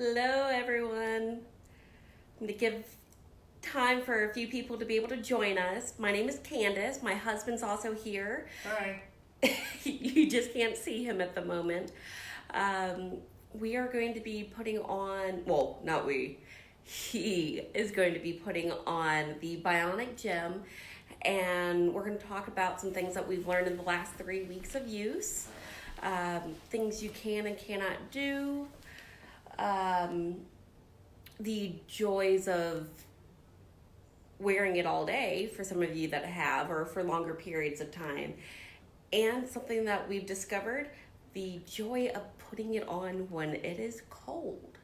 Hello, everyone. I'm going to give time for a few people to be able to join us. My name is Candace. My husband's also here. Hi. You just can't see him at the moment. We are going to be putting on, well, not we, he is going to be putting on the BionicGym, and we're going to talk about some things that we've learned in the last 3 weeks of use, things you can and cannot do, the joys of wearing it all day for some of you that have, or for longer periods of time, and something that we've discovered, the joy of putting it on when it is cold.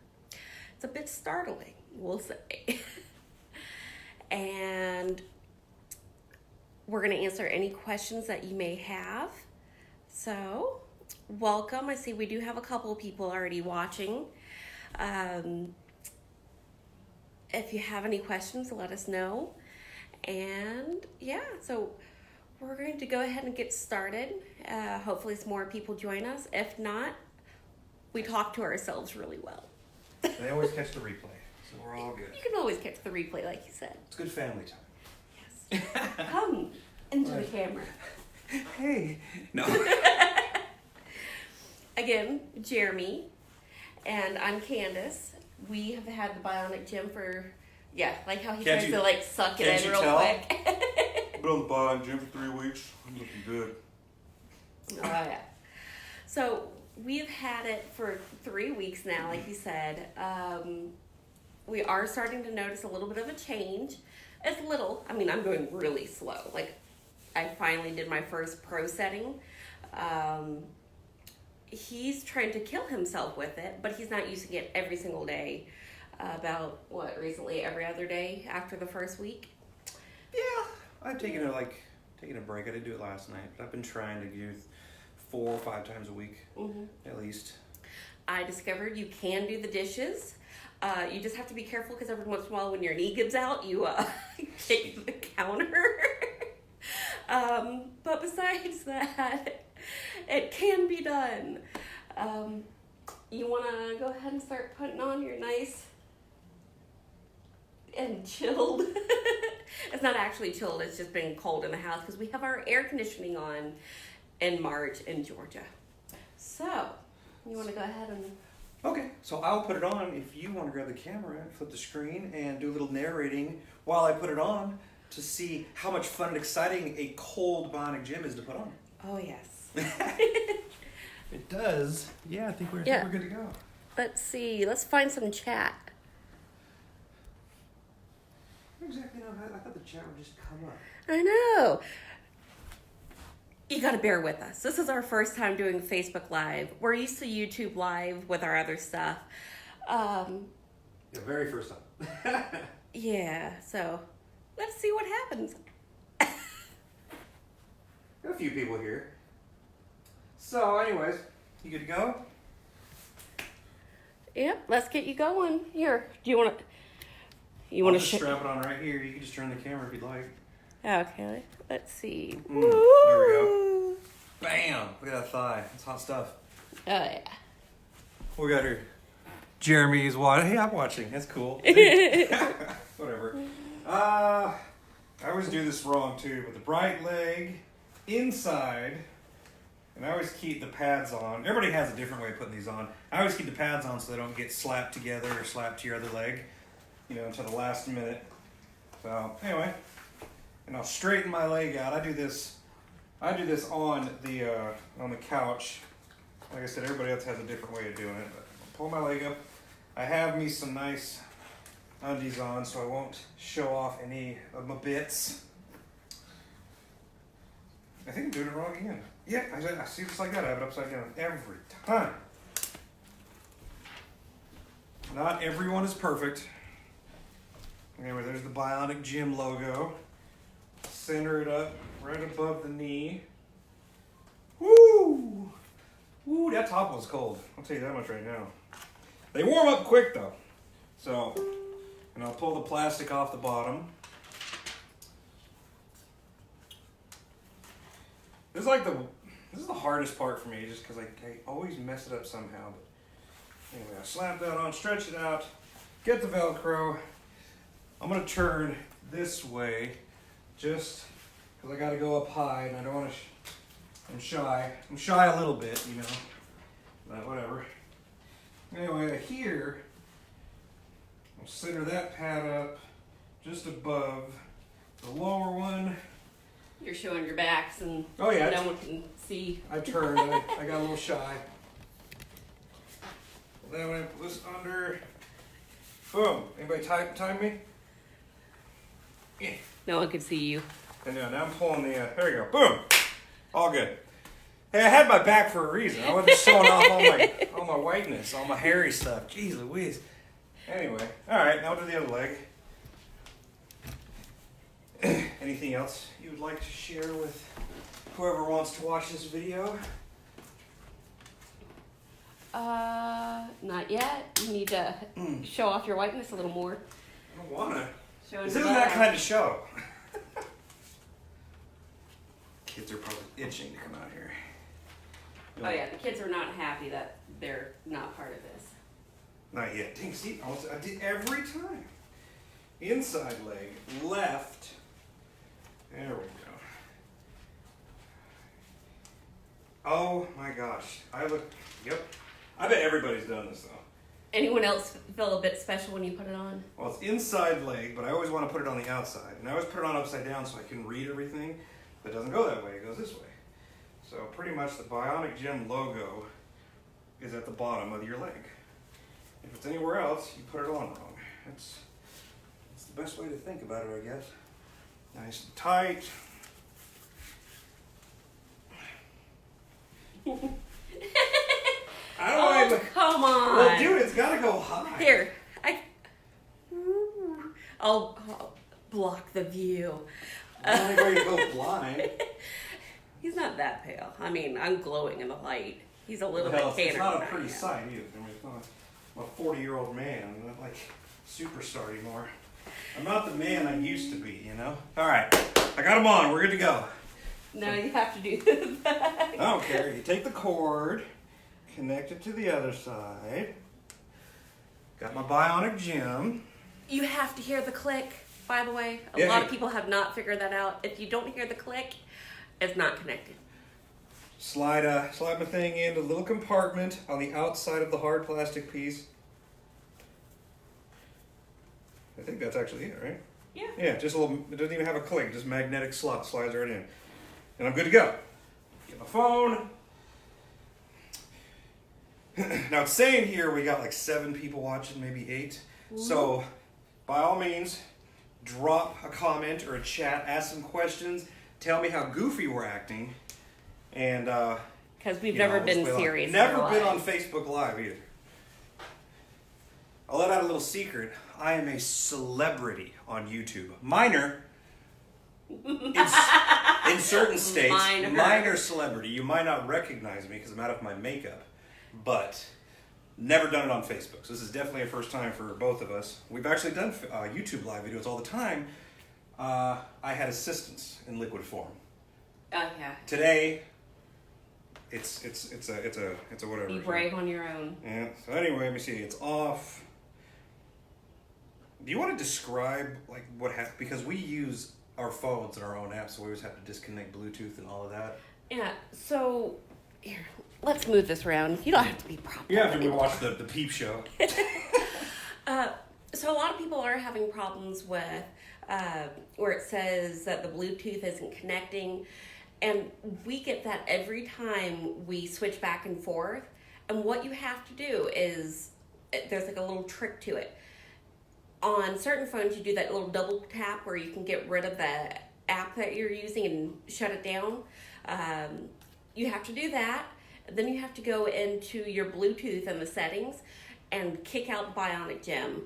It's a bit startling, we'll say. And we're going to answer any questions that you may have. So, welcome. I see we do have a couple of people already watching. If you have any questions, let us know. And yeah, so we're going to go ahead and get started. Hopefully some more people join us. If not, we talk to ourselves really well. They always catch the replay, so we're all good. You can always catch the replay, like you said. It's good family time. Yes. Come into the camera. Hey. No. Again, Jeremy, and I'm Candace. We have had the BionicGym for, like how he tries to like suck it in real quick. Been on the BionicGym for 3 weeks. I'm looking good. Oh yeah. So we've had it for 3 weeks now, like you said. We are starting to notice a little bit of a change. It's little. I mean, I'm going really slow. Like, I finally did my first pro setting. He's trying to kill himself with it, but he's not using it every single day. Recently every other day after the first week? Yeah, I've taken a break. I didn't do it last night, but I've been trying to do 4 or 5 times a week, at least. I discovered you can do the dishes. You just have to be careful because every once in a while when your knee gives out, you kick the counter. But besides that, it can be done. You want to go ahead and start putting on your nice and chilled. It's not actually chilled, it's just been cold in the house because we have our air conditioning on in March in Georgia. So, you want to go ahead and... Okay, so I'll put it on if you want to grab the camera and flip the screen and do a little narrating while I put it on to see how much fun and exciting a cold BionicGym is to put on. Oh, yes. It does. Yeah, I think we're good to go. Let's see. Let's find some chat. Exactly. I thought the chat would just come up. I know. You got to bear with us. This is our first time doing Facebook Live. We're used to YouTube Live with our other stuff. The very first time. Yeah, so let's see what happens. Got a few people here. So, anyways, you good to go? Yep, let's get you going. Here, do you want to... I'll just strap it on right here. You can just turn the camera if you'd like. Okay, let's see. There we go. Bam! Look at that thigh. It's hot stuff. Oh, yeah. We got her. Jeremy's watching. Hey, I'm watching. That's cool. Whatever. I always do this wrong, too. With the right leg inside... And I always keep the pads on. Everybody has a different way of putting these on. I always keep the pads on so they don't get slapped together or slapped to your other leg, until the last minute. So anyway, and I'll straighten my leg out. I do this on the couch. Like I said, everybody else has a different way of doing it. But I'll pull my leg up. I have me some nice undies on so I won't show off any of my bits. I think I'm doing it wrong again. Yeah, I see just like that. I have it upside down every time. Not everyone is perfect. Anyway, there's the BionicGym logo. Center it up right above the knee. Woo! Woo, that top one's cold. I'll tell you that much right now. They warm up quick though. So, and I'll pull the plastic off the bottom. This is the hardest part for me, just because I always mess it up somehow. But Anyway, I slap that on, stretch it out, get the Velcro. I'm gonna turn this way just because I gotta go up high and I don't want to, I'm shy. I'm shy a little bit, you know, but whatever. Anyway, here, I'll center that pad up just above the lower one. You're showing your backs and Oh yeah, no one can see. I turned, I got a little shy. Then when I put this under, boom. Anybody time me? Yeah. No one can see you. And now I'm pulling the, there we go, boom. All good. Hey, I had my back for a reason. I wasn't showing off all my whiteness, all my hairy stuff. Jeez Louise. Anyway, all right, now to the other leg. Anything else you would like to share with whoever wants to watch this video? Not yet. You need to show off your whiteness a little more. I don't wanna. Show This it isn't that above. kind of show. Kids are probably itching to come out here. Oh yeah, the kids are not happy that they're not part of this. Not yet. Dang, see, I did every time. Inside leg, left. There we go. Oh my gosh. Yep. I bet everybody's done this though. Anyone else feel a bit special when you put it on? Well, it's inside leg, but I always want to put it on the outside. And I always put it on upside down so I can read everything. But it doesn't go that way, it goes this way. So pretty much the BionicGym logo is at the bottom of your leg. If it's anywhere else, you put it on wrong. It's the best way to think about it, I guess. Nice and tight. I don't know. Oh, come on. Well, dude, it's got to go high. Here, I'll block the view. The only way to go blind. He's not that pale. I mean, I'm glowing in the light. He's a little Hell, bit it's tanner not than a I pretty am. sight either. I mean, it's not, I'm a 40-year-old man. I'm not like superstar anymore. I'm not the man I used to be, you know? All right, I got them on. We're good to go. No, you have to do that. I don't care. You take the cord, connect it to the other side. Got my BionicGym. You have to hear the click, by the way. A Yeah, lot yeah. of people have not figured that out. If you don't hear the click, it's not connected. Slide my thing into a little compartment on the outside of the hard plastic piece. I think that's actually it, right? Yeah. Yeah, just a little, it doesn't even have a click, just magnetic slot, slides right in. And I'm good to go. Get my phone. Now it's saying here we got like 7 people watching, maybe 8. So by all means, drop a comment or a chat, ask some questions, tell me how goofy we're acting. And Because we've you know, never been let's be serious. honest. in our Never been on lives. Facebook Live either. I'll let out a little secret. I am a celebrity on YouTube. Minor. In certain states, minor celebrity. You might not recognize me because I'm out of my makeup, but never done it on Facebook. So this is definitely a first time for both of us. We've actually done YouTube live videos all the time. I had assistance in liquid form. Oh yeah. Today, it's a whatever. Be brave on your own. Yeah. So anyway, let me see. It's off. Do you want to describe like what happened? Because we use our phones and our own apps, so we always have to disconnect Bluetooth and all of that. Yeah. So here, let's move this around. You don't have to be propped You up have to anymore. watch the Peep Show. So a lot of people are having problems with where it says that the Bluetooth isn't connecting, and we get that every time we switch back and forth. And what you have to do is there's like a little trick to it. On certain phones, you do that little double tap where you can get rid of the app that you're using and shut it down. You have to do that. Then you have to go into your Bluetooth and the settings and kick out BionicGym.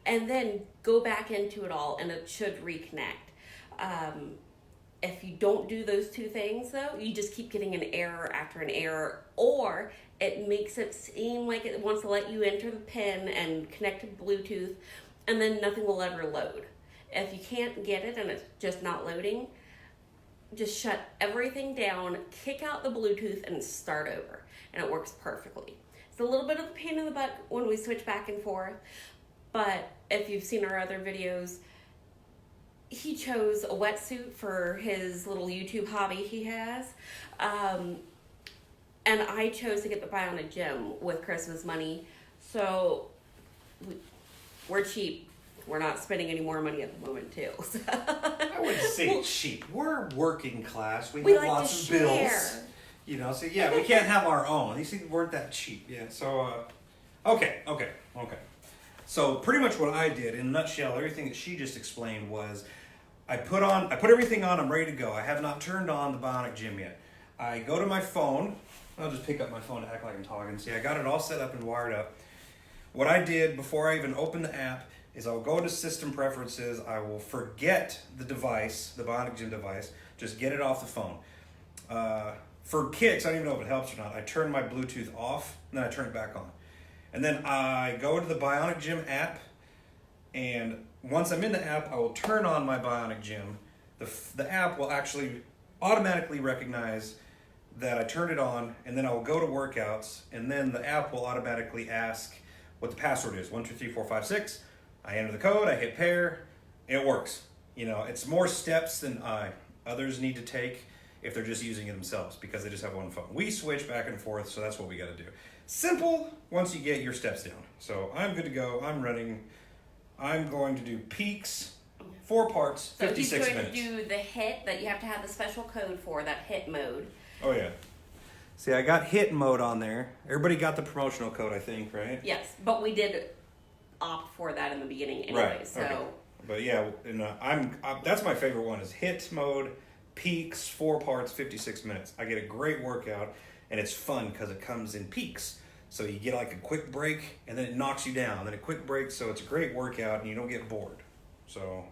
And then go back into it all and it should reconnect. If you don't do those two things though, you just keep getting an error after an error, or it makes it seem like it wants to let you enter the PIN and connect to Bluetooth, and then nothing will ever load. If you can't get it and it's just not loading, just shut everything down, kick out the Bluetooth, and start over. And it works perfectly. It's a little bit of a pain in the butt when we switch back and forth, but if you've seen our other videos, he chose a wetsuit for his little YouTube hobby he has. And I chose to get the BionicGym with Christmas money. So we're cheap. We're not spending any more money at the moment, too. So. I wouldn't say cheap. We're working class. We have like lots to of bills. share. You know, so yeah, we can't have our own. These things weren't that cheap. Yeah, so, okay. So pretty much what I did, in a nutshell, everything that she just explained was, I put everything on, I'm ready to go. I have not turned on the BionicGym yet. I go to my phone. I'll just pick up my phone to act like I'm talking. See, I got it all set up and wired up. What I did before I even opened the app is I'll go to System Preferences. I will forget the device, the BionicGym device, just get it off the phone. For kicks, I don't even know if it helps or not, I turn my Bluetooth off, and then I turn it back on. And then I go to the BionicGym app, and once I'm in the app, I will turn on my BionicGym. The app will actually automatically recognize that I turned it on, and then I will go to workouts, and then the app will automatically ask what the password is. 1, 2, 3, 4, 5, 6. I enter the code, I hit pair, it works. You know, it's more steps than others need to take if they're just using it themselves because they just have one phone. We switch back and forth, so that's what we got to do. Simple once you get your steps down. So I'm good to go. I'm running. I'm going to do peaks, 4 parts, 56 minutes. So he's going to do the HIT that you have to have the special code for, that HIT mode. Oh, yeah. See, I got HIT mode on there. Everybody got the promotional code, I think, right? Yes, but we did opt for that in the beginning anyway, right. so... Okay. But yeah, and that's my favorite one is HIT mode, peaks, 4 parts, 56 minutes. I get a great workout, and it's fun because it comes in peaks. So you get like a quick break, and then it knocks you down. Then a quick break, so it's a great workout, and you don't get bored. So...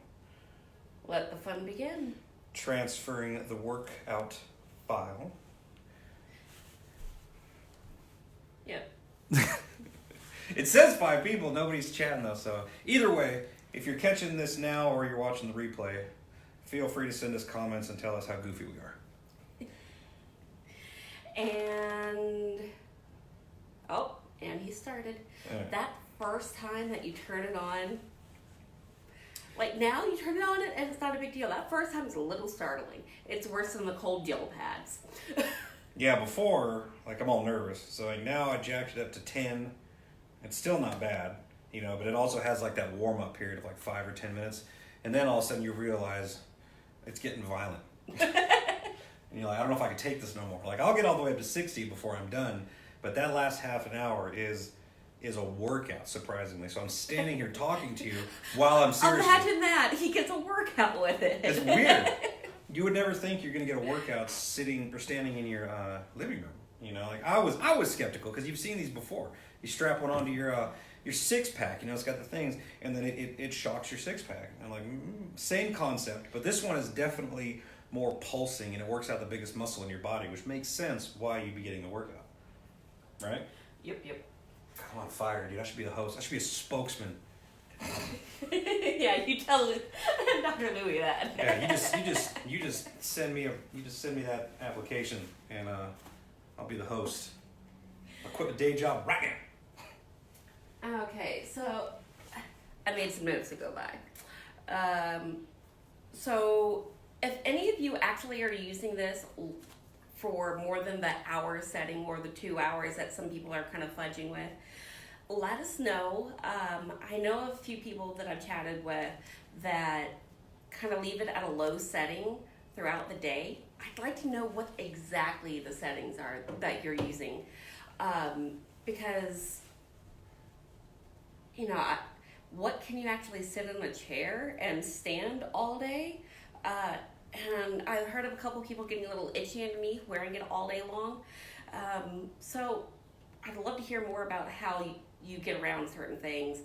let the fun begin. Transferring the workout file. Yep. It says 5 people. Nobody's chatting, though. So either way, if you're catching this now or you're watching the replay, feel free to send us comments and tell us how goofy we are. And he started. Right. That first time that you turn it on, like now you turn it on and it's not a big deal. That first time is a little startling. It's worse than the cold gel pads. Yeah, before, like I'm all nervous. So like now I jacked it up to 10. It's still not bad, you know, but it also has like that warm-up period of like 5 or 10 minutes. And then all of a sudden you realize it's getting violent. And you're like, I don't know if I can take this no more. Like I'll get all the way up to 60 before I'm done. But that last half an hour is a workout, surprisingly. So I'm standing here talking to you while I'm seriously... Imagine that. He gets a workout with it. It's weird. You would never think you're going to get a workout sitting or standing in your living room. You know, like I was skeptical because you've seen these before. You strap one onto your 6-pack. You know, it's got the things, and then it shocks your 6-pack. I'm like, same concept, but this one is definitely more pulsing, and it works out the biggest muscle in your body, which makes sense why you'd be getting the workout. Right? Yep. I'm on fire, dude. I should be the host. I should be a spokesman. Yeah, you tell Dr. Louie that. Yeah, you just send me that application, and I'll be the host. I'll quit the day job right now. Okay, so I made some notes to go by. So if any of you actually are using this for more than the hour setting or the 2 hours that some people are kind of fudging with, let us know. I know of a few people that I've chatted with that kind of leave it at a low setting throughout the day. I'd like to know what exactly the settings are that you're using. Because, you know, what can you actually sit in a chair and stand all day? And I've heard of a couple people getting a little itchy underneath wearing it all day long. So I'd love to hear more about how you get around certain things.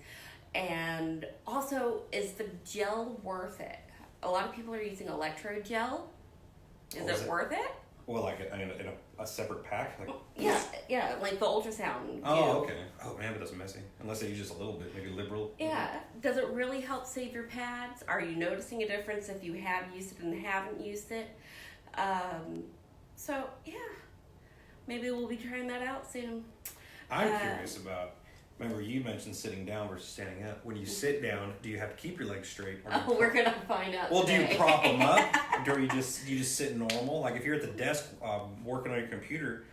And also, is the gel worth it? A lot of people are using electrode gel. Is it worth it? Well, like in a separate pack? Like... Yeah, like the ultrasound. Oh, okay. Oh, man, but that's messy. Unless they use just a little bit, maybe liberal. Yeah. Does it really help save your pads? Are you noticing a difference if you have used it and haven't used it? So yeah, maybe we'll be trying that out soon. I'm curious about. Remember, you mentioned sitting down versus standing up. When you sit down, do you have to keep your legs straight? Or do you We're gonna find out. Well, today. do you prop them up, or do you just sit normal? Like if you're at the desk working on your computer,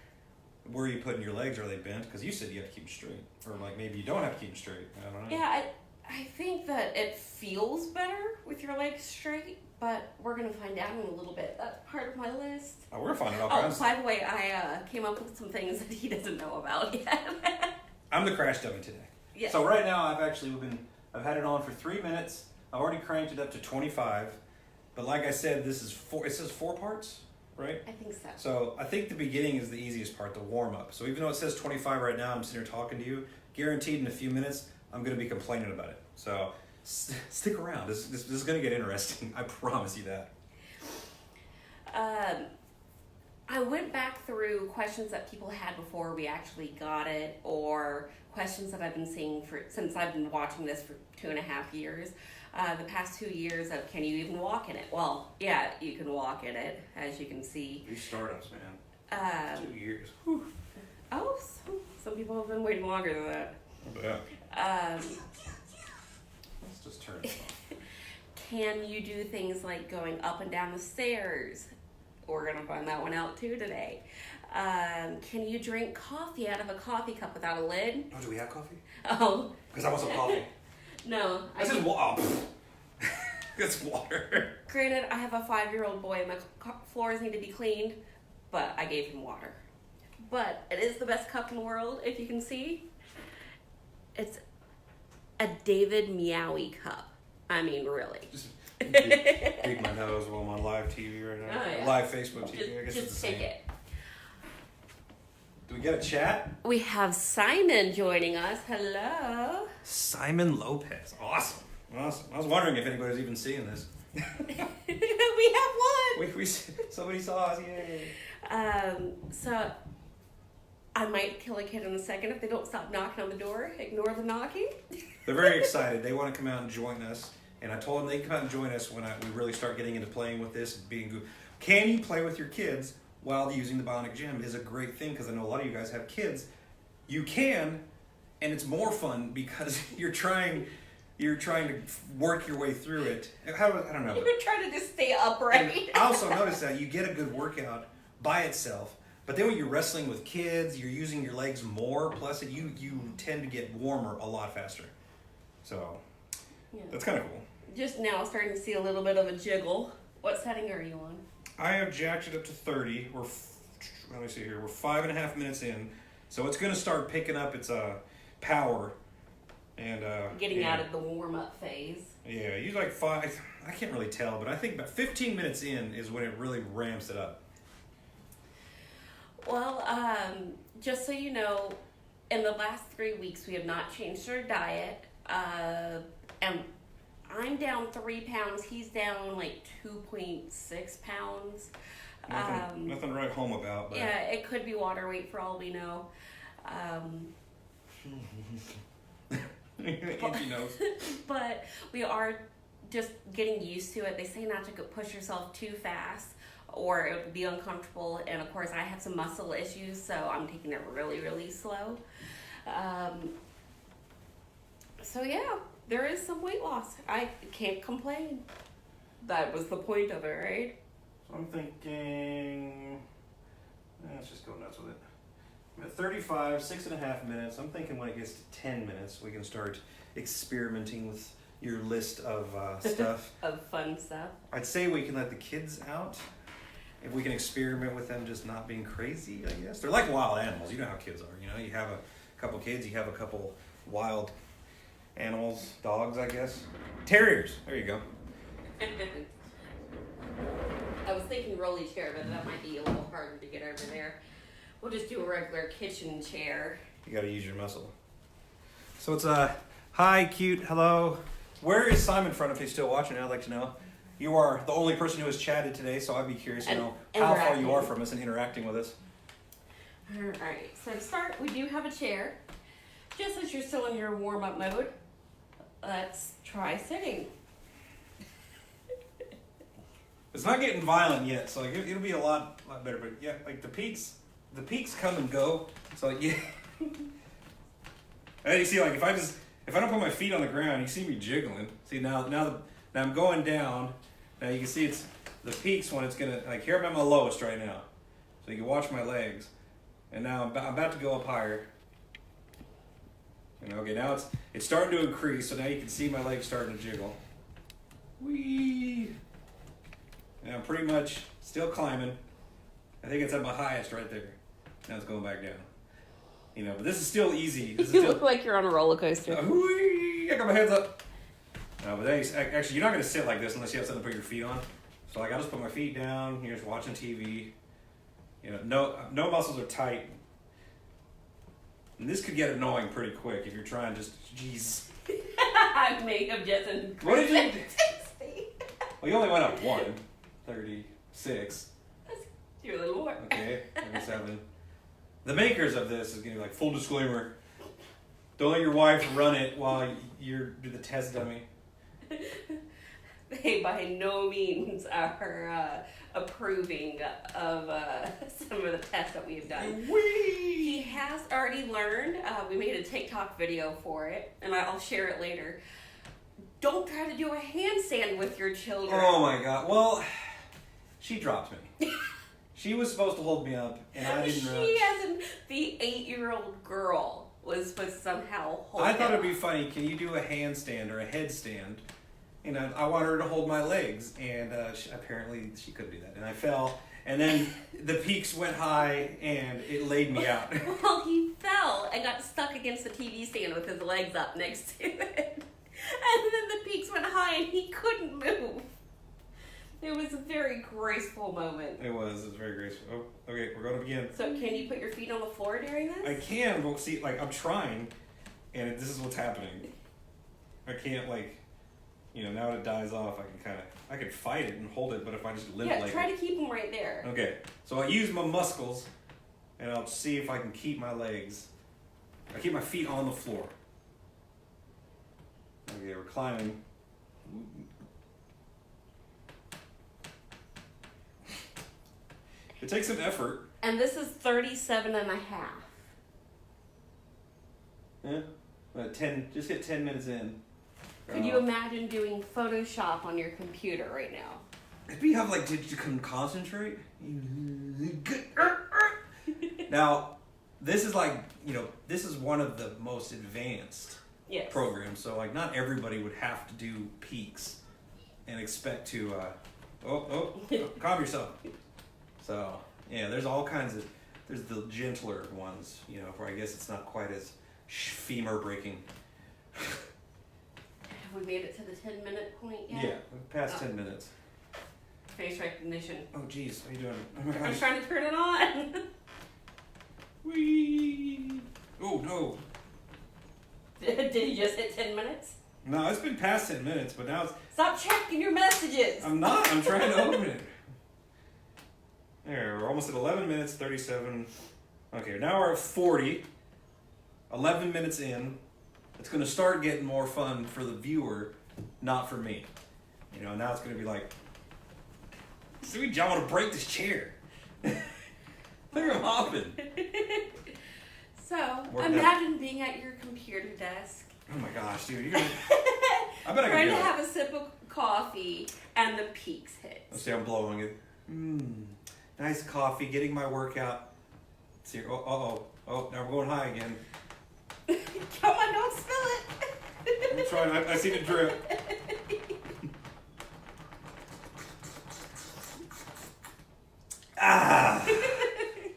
where are you putting your legs? Are they bent? Because you said you have to keep them straight, or like maybe you don't have to keep them straight. I don't know. Yeah, I think that it feels better with your legs straight, but we're gonna find out in a little bit. That's part of my list. Oh, we're finding out. Oh, by the way, I came up with some things that he doesn't know about yet. I'm the crash dummy today. Yeah. So right now I've had it on for 3 minutes. I've already cranked it up to 25. But like I said, it says 4 parts, right? I think so. So I think the beginning is the easiest part, the warm up. So even though it says 25 right now, I'm sitting here talking to you, guaranteed in a few minutes, I'm going to be complaining about it. So stick around. This is going to get interesting. I promise you that. I went back through questions that people had before we actually got it, or questions that I've been seeing since I've been watching this for 2.5 years. The past 2 years of, can you even walk in it? Well, yeah, you can walk in it, as you can see. These startups, man. 2 years. Whew. Oh, some people have been waiting longer than that. Yeah. Let's just turn it off. Can you do things like going up and down the stairs? We're going to find that one out too today. Can you drink coffee out of a coffee cup without a lid? Oh, do we have coffee? Oh. Because I want some coffee. No. This is water. It's water. Granted, I have a 5-year-old boy and my floors need to be cleaned, but I gave him water. But it is the best cup in the world, if you can see. It's a David Meowie cup. I mean, really. Just beat my nose while I'm on live TV right now. Oh, yeah. Live Facebook TV. I guess it's Just the take same. it. Do we get a chat? We have Simon joining us. Hello. Simon Lopez. Awesome. I was wondering if anybody's even seeing this. We have one. Somebody saw us. Yay. So I might kill a kid in a second if they don't stop knocking on the door. Ignore the knocking. They're very excited. They want to come out and join us. And I told them they can come out and join us when we really start getting into playing with this and being good. Can you play with your kids while using the BionicGym is a great thing, because I know a lot of you guys have kids. You can, and it's more fun because you're trying to work your way through it. I don't know. You're trying to just stay upright. And I also noticed that you get a good workout by itself, but then when you're wrestling with kids, you're using your legs more, plus you tend to get warmer a lot faster. So Yeah. that's kind of cool. Just now starting to see a little bit of a jiggle. What setting are you on? I have jacked it up to 30. Let me see here. We're 5.5 minutes in, so it's going to start picking up its power and Getting out of the warm-up phase. Yeah, you like 5. I can't really tell, but I think about 15 minutes in is when it really ramps it up. Well, just so you know, in the last 3 weeks we have not changed our diet, and I'm down 3 pounds. He's down like 2.6 pounds. Nothing to write home about. But Yeah, it could be water weight for all we know. Itchy nose. But we are just getting used to it. They say not to push yourself too fast or it would be uncomfortable. And of course, I have some muscle issues, so I'm taking it really, really slow. So yeah, there is some weight loss. I can't complain. That was the point of it, right? So I'm thinking, let's just go nuts with it. I'm at 35, 6.5 minutes. I'm thinking when it gets to 10 minutes, we can start experimenting with your list of stuff. Of fun stuff. I'd say we can let the kids out. If we can experiment with them just not being crazy, I guess. They're like wild animals. You know how kids are. You know, you have a couple kids, you have a couple wild animals, dogs, I guess. Terriers. There you go. I was thinking rolly chair, but that might be a little harder to get over there. We'll just do a regular kitchen chair. You got to use your muscle. So it's hi, cute, hello. Where is Simon from if he's still watching? I'd like to know. You are the only person who has chatted today, so I'd be curious to know how far you are from us and interacting with us. All right, so to start, we do have a chair. Just as you're still in your warm-up mode, let's try sitting. It's not getting violent yet, so like it'll be a lot better. But yeah, like the peaks come and go. So like yeah. And you see, like if I don't put my feet on the ground, you see me jiggling. See now I'm going down. Now you can see it's the peaks when it's gonna like here I'm at my lowest right now. So you can watch my legs, and now I'm about to go up higher. And okay, now it's starting to increase. So now you can see my legs starting to jiggle. Whee! And I'm pretty much still climbing. I think it's at my highest right there. Now it's going back down. You know, but this is still easy. This is You still, look like you're on a roller coaster. Whee! I got my hands up. No, but actually, you're not going to sit like this unless you have something to put your feet on. So like, I just put my feet down. You're just watching TV. You know, no muscles are tight. And this could get annoying pretty quick if you're trying just, jeez. I may have just increased. What did you do? Well, you only went up 36. Do a little more. Okay, 37. The makers of this is going to be like, full disclaimer. Don't let your wife run it while you do the test dummy. They by no means are approving of some of the tests that we've done. He has already learned. We made a TikTok video for it, and I'll share it later. Don't try to do a handstand with your children. Oh my god. Well, she dropped me. She was supposed to hold me up, and I didn't know. She, as the 8-year-old girl, was supposed to somehow hold I thought him it'd be funny. Can you do a handstand or a headstand? And I want her to hold my legs, and apparently she couldn't do that. And I fell, and then the peaks went high, and it laid me out. Well, he fell and got stuck against the TV stand with his legs up next to it. And then the peaks went high, and he couldn't move. It was a very graceful moment. It was very graceful. Oh, okay, we're going to begin. So can you put your feet on the floor during this? I can, but see, like, I'm trying, and this is what's happening. I can't, like, you know, now it dies off, I can fight it and hold it, but if I just limp like try to keep them right there. Okay, so I'll use my muscles, and I'll see if I can keep my legs. I keep my feet on the floor. Okay, we're climbing. It takes some effort. And this is 37 and a half. Yeah, but just get 10 minutes in. Could you imagine doing Photoshop on your computer right now? If you have did you concentrate? Now, this is this is one of the most advanced programs. So not everybody would have to do peaks and expect to, calm yourself. So yeah, there's all kinds of, there's the gentler ones, where I guess it's not quite as femur breaking. Have we made it to the 10-minute point yet? Yeah, we've passed 10 minutes. Face recognition. Oh, geez, how you doing? Oh, my gosh. I'm trying to turn it on. Whee! Oh, no. Did you just hit 10 minutes? No, it's been past 10 minutes, but now it's... Stop checking your messages. I'm not. I'm trying to open it. There, we're almost at 11 minutes, 37. Okay, now we're at 40. 11 minutes in. It's going to start getting more fun for the viewer, not for me. Now it's going to be like, sweet, I want to break this chair. Look at him hopping. So, imagine being at your computer desk. Oh my gosh, dude. You're gonna... I bet I trying can do to it. have a sip of coffee, and the peaks hit. Let's see, I'm blowing it. Nice coffee, getting my workout. Let's see, oh, now we're going high again. Come on, don't spill it. I'm trying, I see the drip.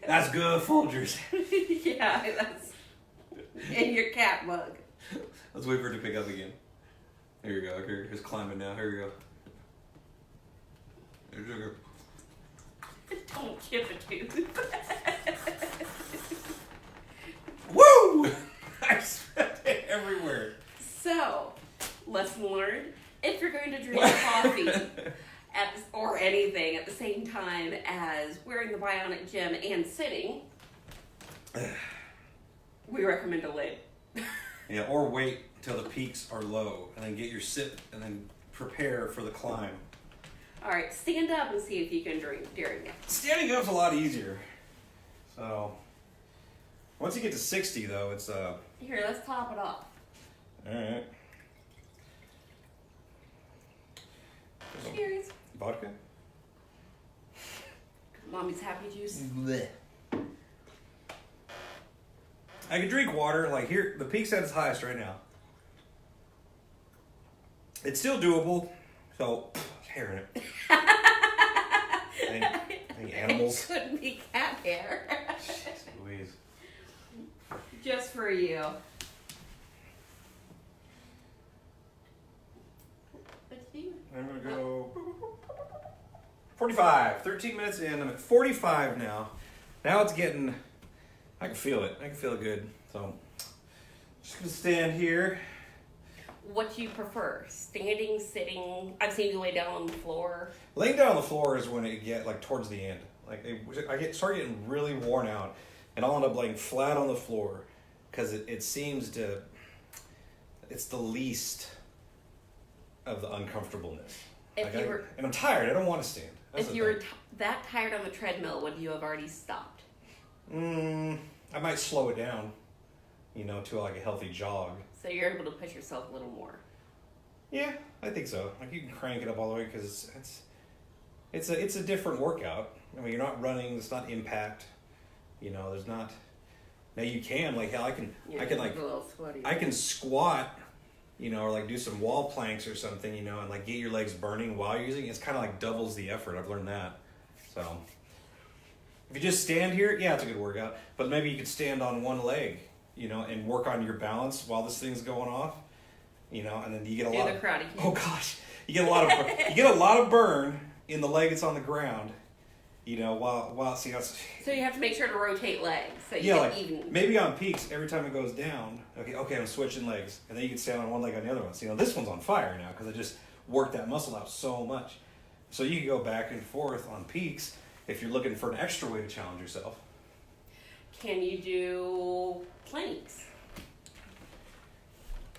That's good, Folgers. Yeah, that's in your cat mug. Let's wait for it to pick up again. There you go. Here's climbing now. Here we go. There's your go. Don't chip a tooth. Woo! I spit it everywhere. So, lesson learned. If you're going to drink coffee or anything at the same time as wearing the BionicGym and sitting, we recommend a lid. Yeah, or wait until the peaks are low and then get your sip and then prepare for the climb. All right, stand up and see if you can drink during it. Standing up's a lot easier. So, once you get to 60 though, it's Here, let's top it off. Alright. Cheers. Vodka? Mommy's happy juice. Blech. I could drink water, like here, the peak's at its highest right now. It's still doable, so, hair in it. Any animals? It couldn't be cat hair. Jeez Louise. Just for you. I'm gonna go 45, 13 minutes in, I'm at 45 now. Now it's getting, I can feel it, good. So, just gonna stand here. What do you prefer? Standing, sitting? I've seen you lay down on the floor. Laying down on the floor is when it get like towards the end. Like start getting really worn out, and I'll end up laying flat on the floor because it seems to. It's the least of the uncomfortableness. And I'm tired. I don't want to stand. That's if you were that tired on the treadmill, would you have already stopped? I might slow it down, to like a healthy jog. So you're able to push yourself a little more. Yeah, I think so. Like you can crank it up all the way because it's a different workout. I mean, you're not running. It's not impact. There's not. Now you can like hell. I can like a little sweaty. I can squat, or like do some wall planks or something, and like get your legs burning while you're using it. It's kind of like doubles the effort. I've learned that. So if you just stand here, yeah, it's a good workout. But maybe you could stand on one leg, and work on your balance while this thing's going off, and then you get a lot of karate kick. Oh gosh, you get a lot of burn in the leg that's on the ground, while see that's. So you have to make sure to rotate legs so you Yeah, get like even. maybe on peaks, every time it goes down, okay, I'm switching legs, and then you can stand on one leg on the other one. So, this one's on fire now because I just worked that muscle out so much. So you can go back and forth on peaks if you're looking for an extra way to challenge yourself. Can you do planks?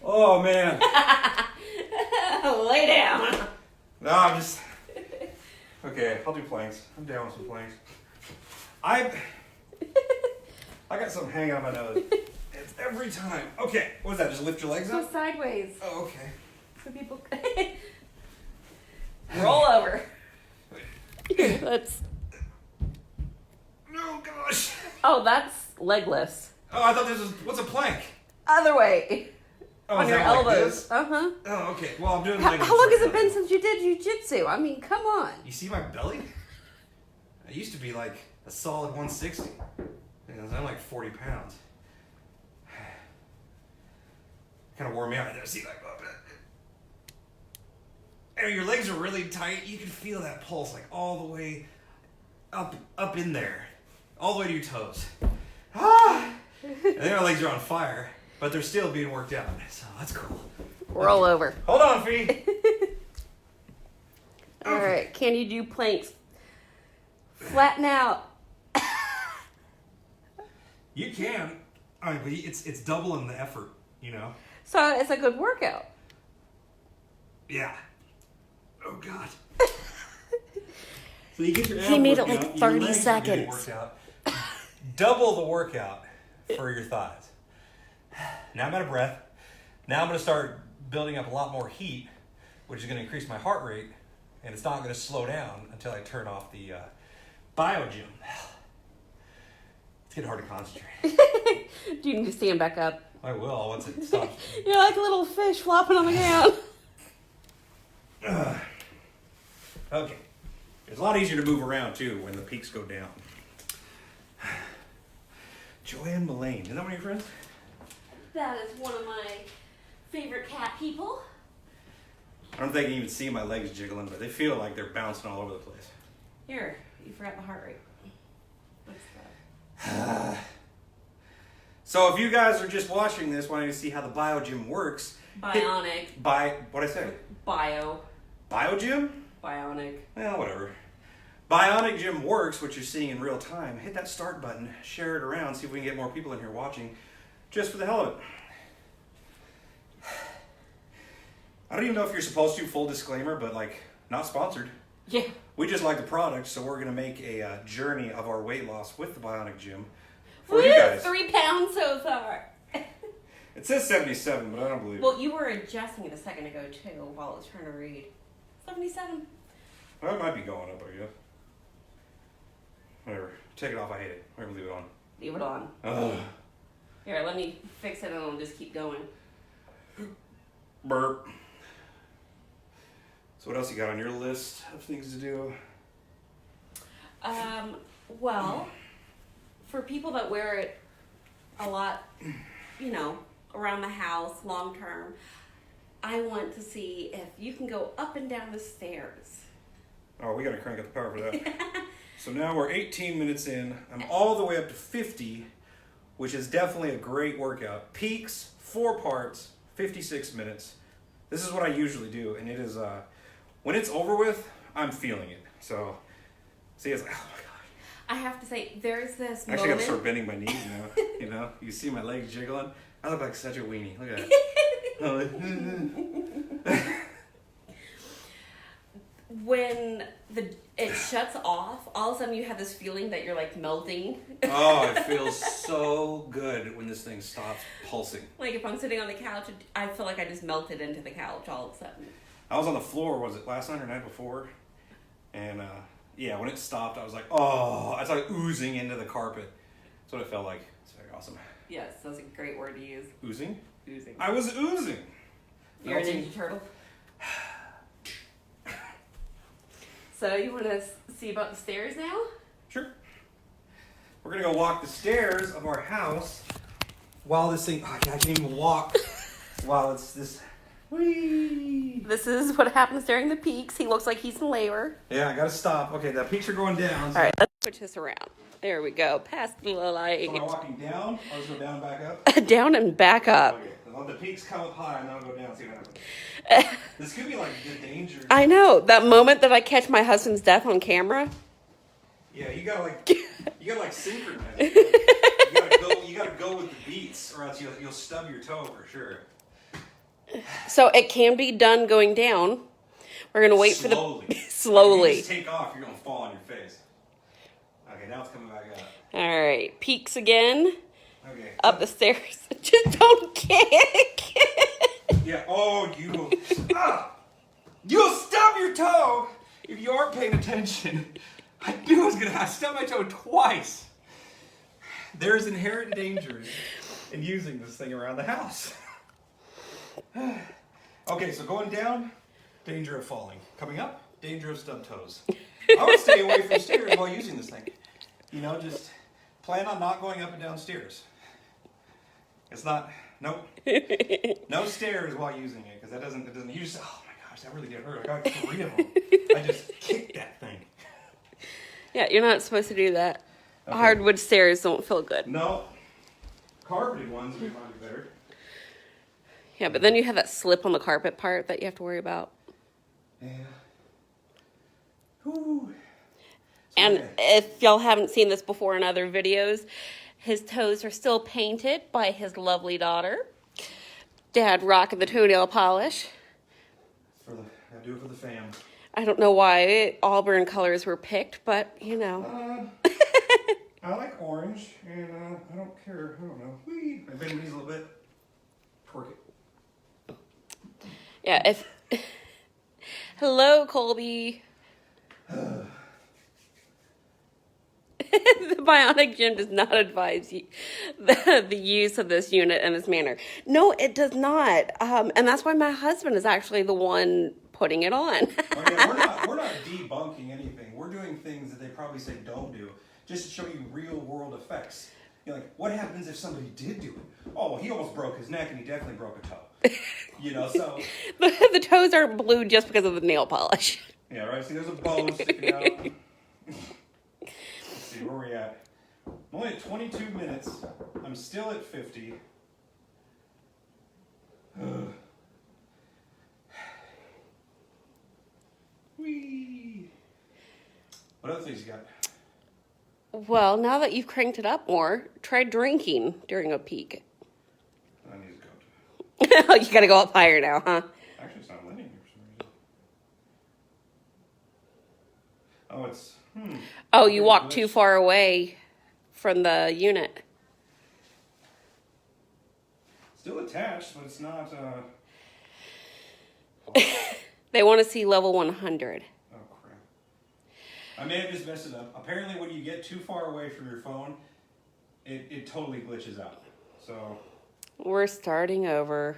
Oh man. Lay down. No, I'm just okay. I'll do planks. I'm down with some planks. I got something hanging on my nose. It's every time. Okay, what's that? Just lift your legs Go up? sideways. Oh, okay. So people roll over. Let's. No, gosh. Oh, that's leg lifts. Oh, I thought this was. What's a plank? Other way. Oh, On is your that like elbows. this? Uh-huh. Oh, okay. Well, I'm doing How leg long lifts has it right been now. since you did jiu-jitsu? I mean, come on. You see my belly? I used to be like a solid 160. I'm like 40 pounds. Kind of wore me out right there. See, like, and your legs are really tight. You can feel that pulse like all the way up in there, all the way to your toes. Ah! And then our legs are on fire, but they're still being worked out. So that's cool. Roll over. Hold on, Fee. All right. Can you do planks? Flatten out. You can. I mean, but it's doubling the effort, So it's a good workout. Yeah. Oh God. So you get your He made it abs like worked out, 30 your legs are getting seconds. worked out. Double the workout for your thighs. Now I'm out of breath. Now I'm going to start building up a lot more heat, which is going to increase my heart rate, and it's not going to slow down until I turn off the BionicGym. It's getting hard to concentrate. Do you need to stand back up? I will once it stops. You're like a little fish flopping on the ground. Okay. It's a lot easier to move around, too, when the peaks go down. Joanne Mullane. Isn't that one of your friends? That is one of my favorite cat people. I don't think you can even see my legs jiggling, but they feel like they're bouncing all over the place. Here, you forgot the heart rate. What's that? So if you guys are just watching this, wanting to see how the BionicGym works... Bionic. What'd I say? BionicGym? Bionic. Well, whatever. BionicGym works, what you're seeing in real time. Hit that start button, share it around, see if we can get more people in here watching, just for the hell of it. I don't even know if you're supposed to, full disclaimer, but like, not sponsored. Yeah. We just like the product, so we're going to make a journey of our weight loss with the BionicGym for Woo! you guys. 3 pounds so far. It says 77, but I don't believe it. Well, you were adjusting it a second ago, too, while I was trying to read. 77. Well, it might be going up, I guess. Whatever. Take it off, I hate it. Whatever, leave it on. Leave it on. Ugh. Here, let me fix it and I'll just keep going. Burp. So what else you got on your list of things to do? Well, for people that wear it a lot, you know, around the house, long term, I want to see if you can go up and down the stairs. Oh, we got to crank up the power for that. So now we're 18 minutes in. I'm all the way up to 50, which is definitely a great workout. Peaks, 4 parts, 56 minutes. This is what I usually do, and it is, when it's over with, I'm feeling it. So, see, it's like, oh my God. I have to say, there's this I actually got to moment. start bending my knees now. You know, you see my legs jiggling. I look like such a weenie. Look at that. When it shuts off, all of a sudden you have this feeling that you're like melting. Oh, it feels so good when this thing stops pulsing. Like if I'm sitting on the couch, I feel like I just melted into the couch all of a sudden. I was on the floor, was it last night or night before? And yeah, when it stopped, I was like, oh, I started oozing into the carpet. That's what it felt like. It's very awesome. Yes, that's a great word to use. Oozing? Oozing. I was oozing. You're a Ninja Turtle. So you want to see about the stairs now? Sure. We're going to go walk the stairs of our house while this thing, I can't even walk while it's this. Whee! This is what happens during the peaks. He looks like he's in labor. Yeah, I got to stop. Okay, the peaks are going down. So All right, let's switch this around. There we go. Past the light. so am I walking down? I'll just go down and back up? Down and back up. Okay, let the peaks come up high and then I'll go down and see what happens. This could be like the danger. I know. That moment that I catch my husband's death on camera. Yeah, you gotta synchronize. You gotta go with the beats, or else you'll stub your toe for sure. So it can be done going down. We're gonna wait for the slowly. If you just take off, you're gonna fall on your face. Okay, now it's coming back up. All right, peaks again. Okay. Up the stairs. Just don't kick. Yeah. Oh, you'll stub your toe if you aren't paying attention. I knew I was gonna stub my toe twice. There's inherent danger in using this thing around the house. Okay, so going down, danger of falling. Coming up, danger of stub toes. I would stay away from stairs while using this thing. You know, just plan on not going up and down stairs. It's not, nope. No stairs while using it, because it doesn't, you just, oh my gosh, that really did hurt. I got 3 of them. I just kicked that thing. Yeah, you're not supposed to do that. Okay. Hardwood stairs don't feel good. No. Carpeted ones would be better. Yeah, but then you have that slip on the carpet part that you have to worry about. Yeah. Whew. And if y'all haven't seen this before in other videos, his toes are still painted by his lovely daughter. Dad rocking the toenail polish. I do it for the fam. I don't know why Auburn colors were picked, but you know. I like orange, and I don't care. I don't know. I bend these a little bit. Twerk it. Yeah, if... Hello, Colby. The BionicGym does not advise you the use of this unit in this manner. No, it does not. And that's why my husband is actually the one putting it on. Okay, we're not debunking anything. We're doing things that they probably say don't do, just to show you real world effects. You're like, what happens if somebody did do it? Oh, well, he almost broke his neck and he definitely broke a toe. You know, so. The toes aren't blue just because of the nail polish. Yeah, right. See, there's a bone sticking out. Let's see, where are we at? I'm only at 22 minutes. I'm still at 50. Whee! What other things you got? Well, now that you've cranked it up more, try drinking during a peak. I need to go. You gotta go up higher now, huh? Actually, it's not letting me for some Oh, it's... Oh, you walked too far away from the unit. Still attached, but it's not... They want to see level 100. Oh, crap. I may have just messed it up. Apparently, when you get too far away from your phone, it totally glitches out. So... We're starting over.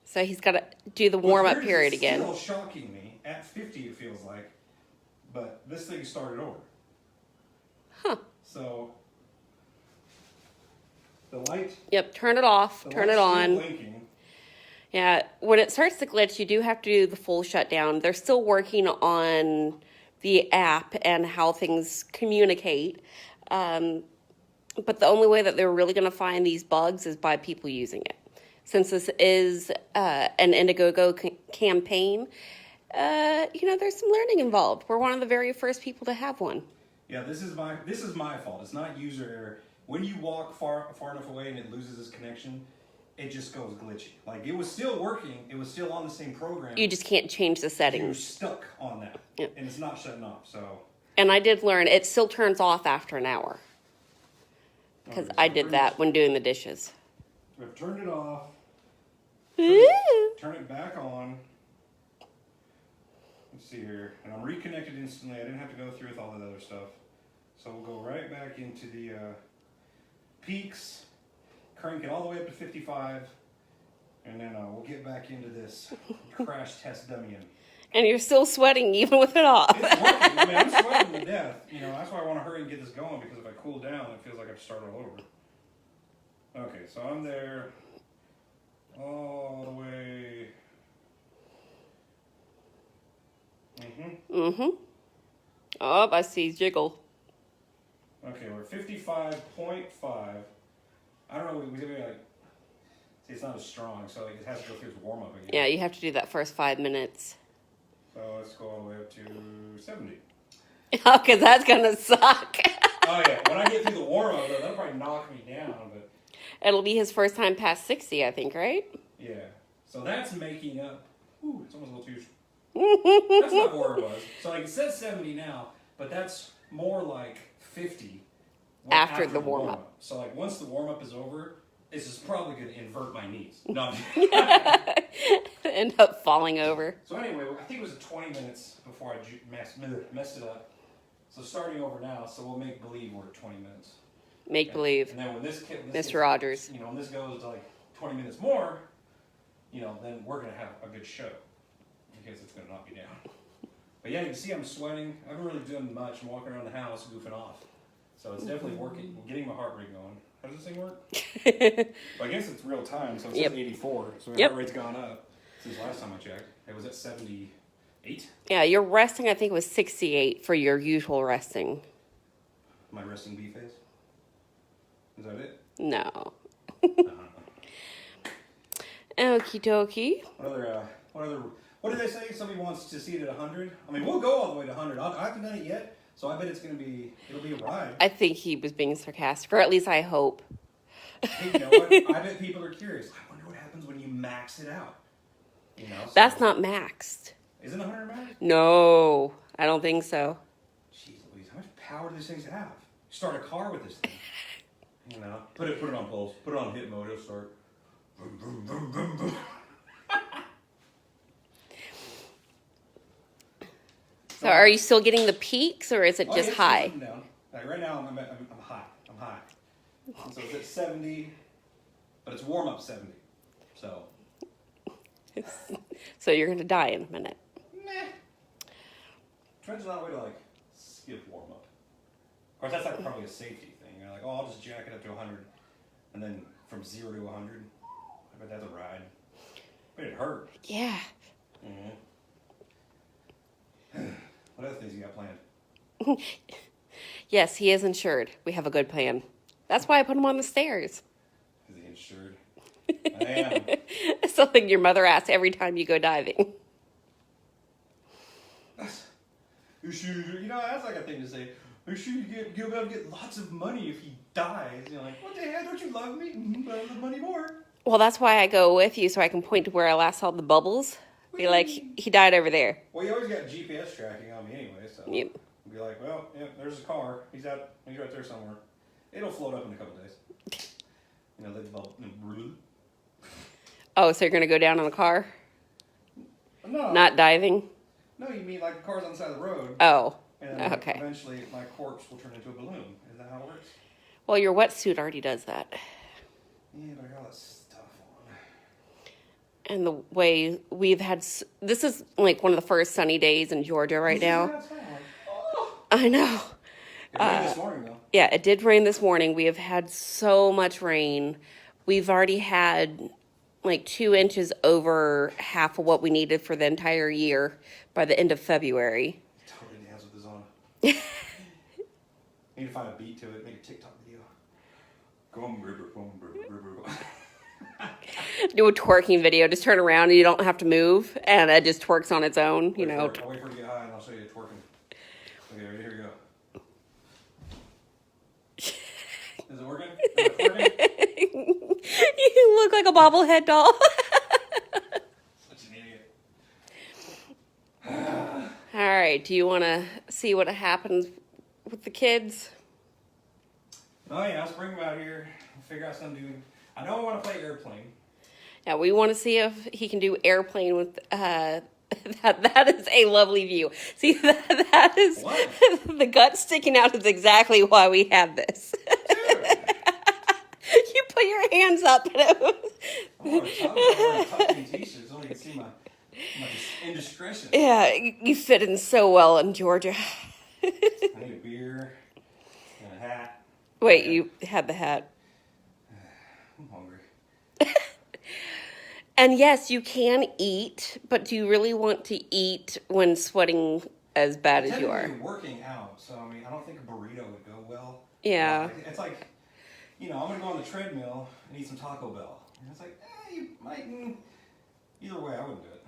So he's got to do the warm-up period again. It's still shocking me. At 50, it feels like. But this thing started over. Huh. So, the light... Yep, turn it off. Turn it on. Blinking. Yeah, when it starts to glitch, you do have to do the full shutdown. They're still working on the app and how things communicate. But the only way that they're really going to find these bugs is by people using it. Since this is an Indiegogo campaign, there's some learning involved. We're one of the very first people to have one. Yeah, this is my fault. It's not user error. When you walk far enough away and it loses its connection, it just goes glitchy. Like, it was still working. It was still on the same program. You just can't change the settings. You're stuck on that. Yep. And it's not shutting off, so... And I did learn it still turns off after an hour. Because I did that when doing the dishes. We've turned it off. Turn it back on. Let's see here. And I'm reconnected instantly. I didn't have to go through with all that other stuff. So we'll go right back into the peaks. Crank it all the way up to 55. And then we'll get back into this crash test dummy. And you're still sweating even with it off. It's working. I mean, I'm sweating to death. That's why I want to hurry and get this going, because if I cool down, it feels like I have to start all over. Okay, so I'm there all the way. Oh, I see jiggle. Okay, we're 55.5. I don't know, we like... See, it's not as strong, so it has to go through its warm-up again. Yeah, you have to do that first 5 minutes. So let's go all the way up to 70. Oh, because that's going to suck. Oh, yeah. When I get through the warm-up, that'll probably knock me down. But it'll be his first time past 60, I think, right? Yeah. So that's making up... Ooh, it's almost a little too... That's not where it was. So like it says 70 now, but that's more like 50 after the warm-up. So like once the warm-up is over, this is probably going to invert my knees. No, end up falling over. So anyway, I think it was 20 minutes before I messed it up. So starting over now, so we'll make believe we're at 20 minutes. Make believe. And then when this Mr. Rogers. When this goes to like 20 minutes more, then we're going to have a good show. Because it's going to knock me down. But yeah, you can see I'm sweating. I haven't really done much. I'm walking around the house goofing off. So it's definitely working. I'm getting my heart rate going. How does this thing work? Well, I guess it's real time, so it says 84. So my heart rate's gone up since last time I checked. It was at 78. Yeah, your resting, I think, was 68 for your usual resting. My resting bee face? Is that it? No. Okie dokie. What did they say? Somebody wants to see it at 100? I mean, we'll go all the way to 100. I haven't done it yet, so I bet it'll be a ride. I think he was being sarcastic, or at least I hope. Hey, you know what? I bet people are curious. I wonder what happens when you max it out. So that's not maxed. Isn't 100 max? No, I don't think so. Jeez Louise, how much power do these things have? Start a car with this thing. Put it on pulse. Put it on hit mode. It'll start. Vroom, vroom, vroom, vroom, vroom. So are you still getting the peaks, or is it just high? Down. Like right now, I'm high. I'm high. So it's at 70, but it's warm up 70. So. So you're going to die in a minute. Meh. Trench's not a way to skip warm up. Of course, that's probably a safety thing. You're like, I'll just jack it up to 100, and then from 0 to 100. I bet that's a ride. But it hurt. Yeah. What other things you got planned? Yes, he is insured. We have a good plan. That's why I put him on the stairs. Is he insured? I am. It's something your mother asks every time you go diving. You should, that's like a thing to say. You should you'll be able to get lots of money if he dies. You're like, what the hell? Don't you love me? But I love money more. Well, that's why I go with you, so I can point to where I last saw the bubbles. Be like, he died over there. Well, you always got GPS tracking on me anyway, so Yep. be like, well, yeah, there's a car. He's right there somewhere. It'll float up in a couple days. You know, Oh, so you're going to go down in the car? No. Not diving? No, you mean like the car's on the side of the road. Oh, And okay. eventually my corpse will turn into a balloon. Is that how it works? Well, your wetsuit already does that. Yeah, but I got all that stuff on. And the way we've had, this is like one of the first sunny days in Georgia right now. I know. It rained this morning, though. Yeah, it did rain this morning. We have had so much rain. We've already had like 2 inches over half of what we needed for the entire year by the end of February. Totally dance with this on. Need to find a beat to it, make a TikTok video. Go on, river. Do a twerking video, just turn around and you don't have to move, and it just twerks on its own, you know. I'll wait for it to get high and I'll show you twerking. Okay, ready? Here we go. Is it working? Is it working? You look like a bobblehead doll. Such an idiot. All right, do you want to see what happens with the kids? Oh yeah, let's bring them out here and figure out something to do. I know I want to play airplane. Now we want to see if he can do airplane with that is a lovely view. See that is What? the gut sticking out is exactly why we have this. You put your hands up and it was, I'm wearing tucking t-shirts so you can see my indiscretion. yeah, you fit in so well in Georgia. I need a beer and a hat. Wait, you had the hat. I'm hungry. And yes, you can eat, but do you really want to eat when sweating as bad as you are? I'm working out, so I mean, I don't think a burrito would go well. Yeah. It's like, you know, I'm gonna go on the treadmill and eat some Taco Bell. And it's like, you might. Either way, I wouldn't do it.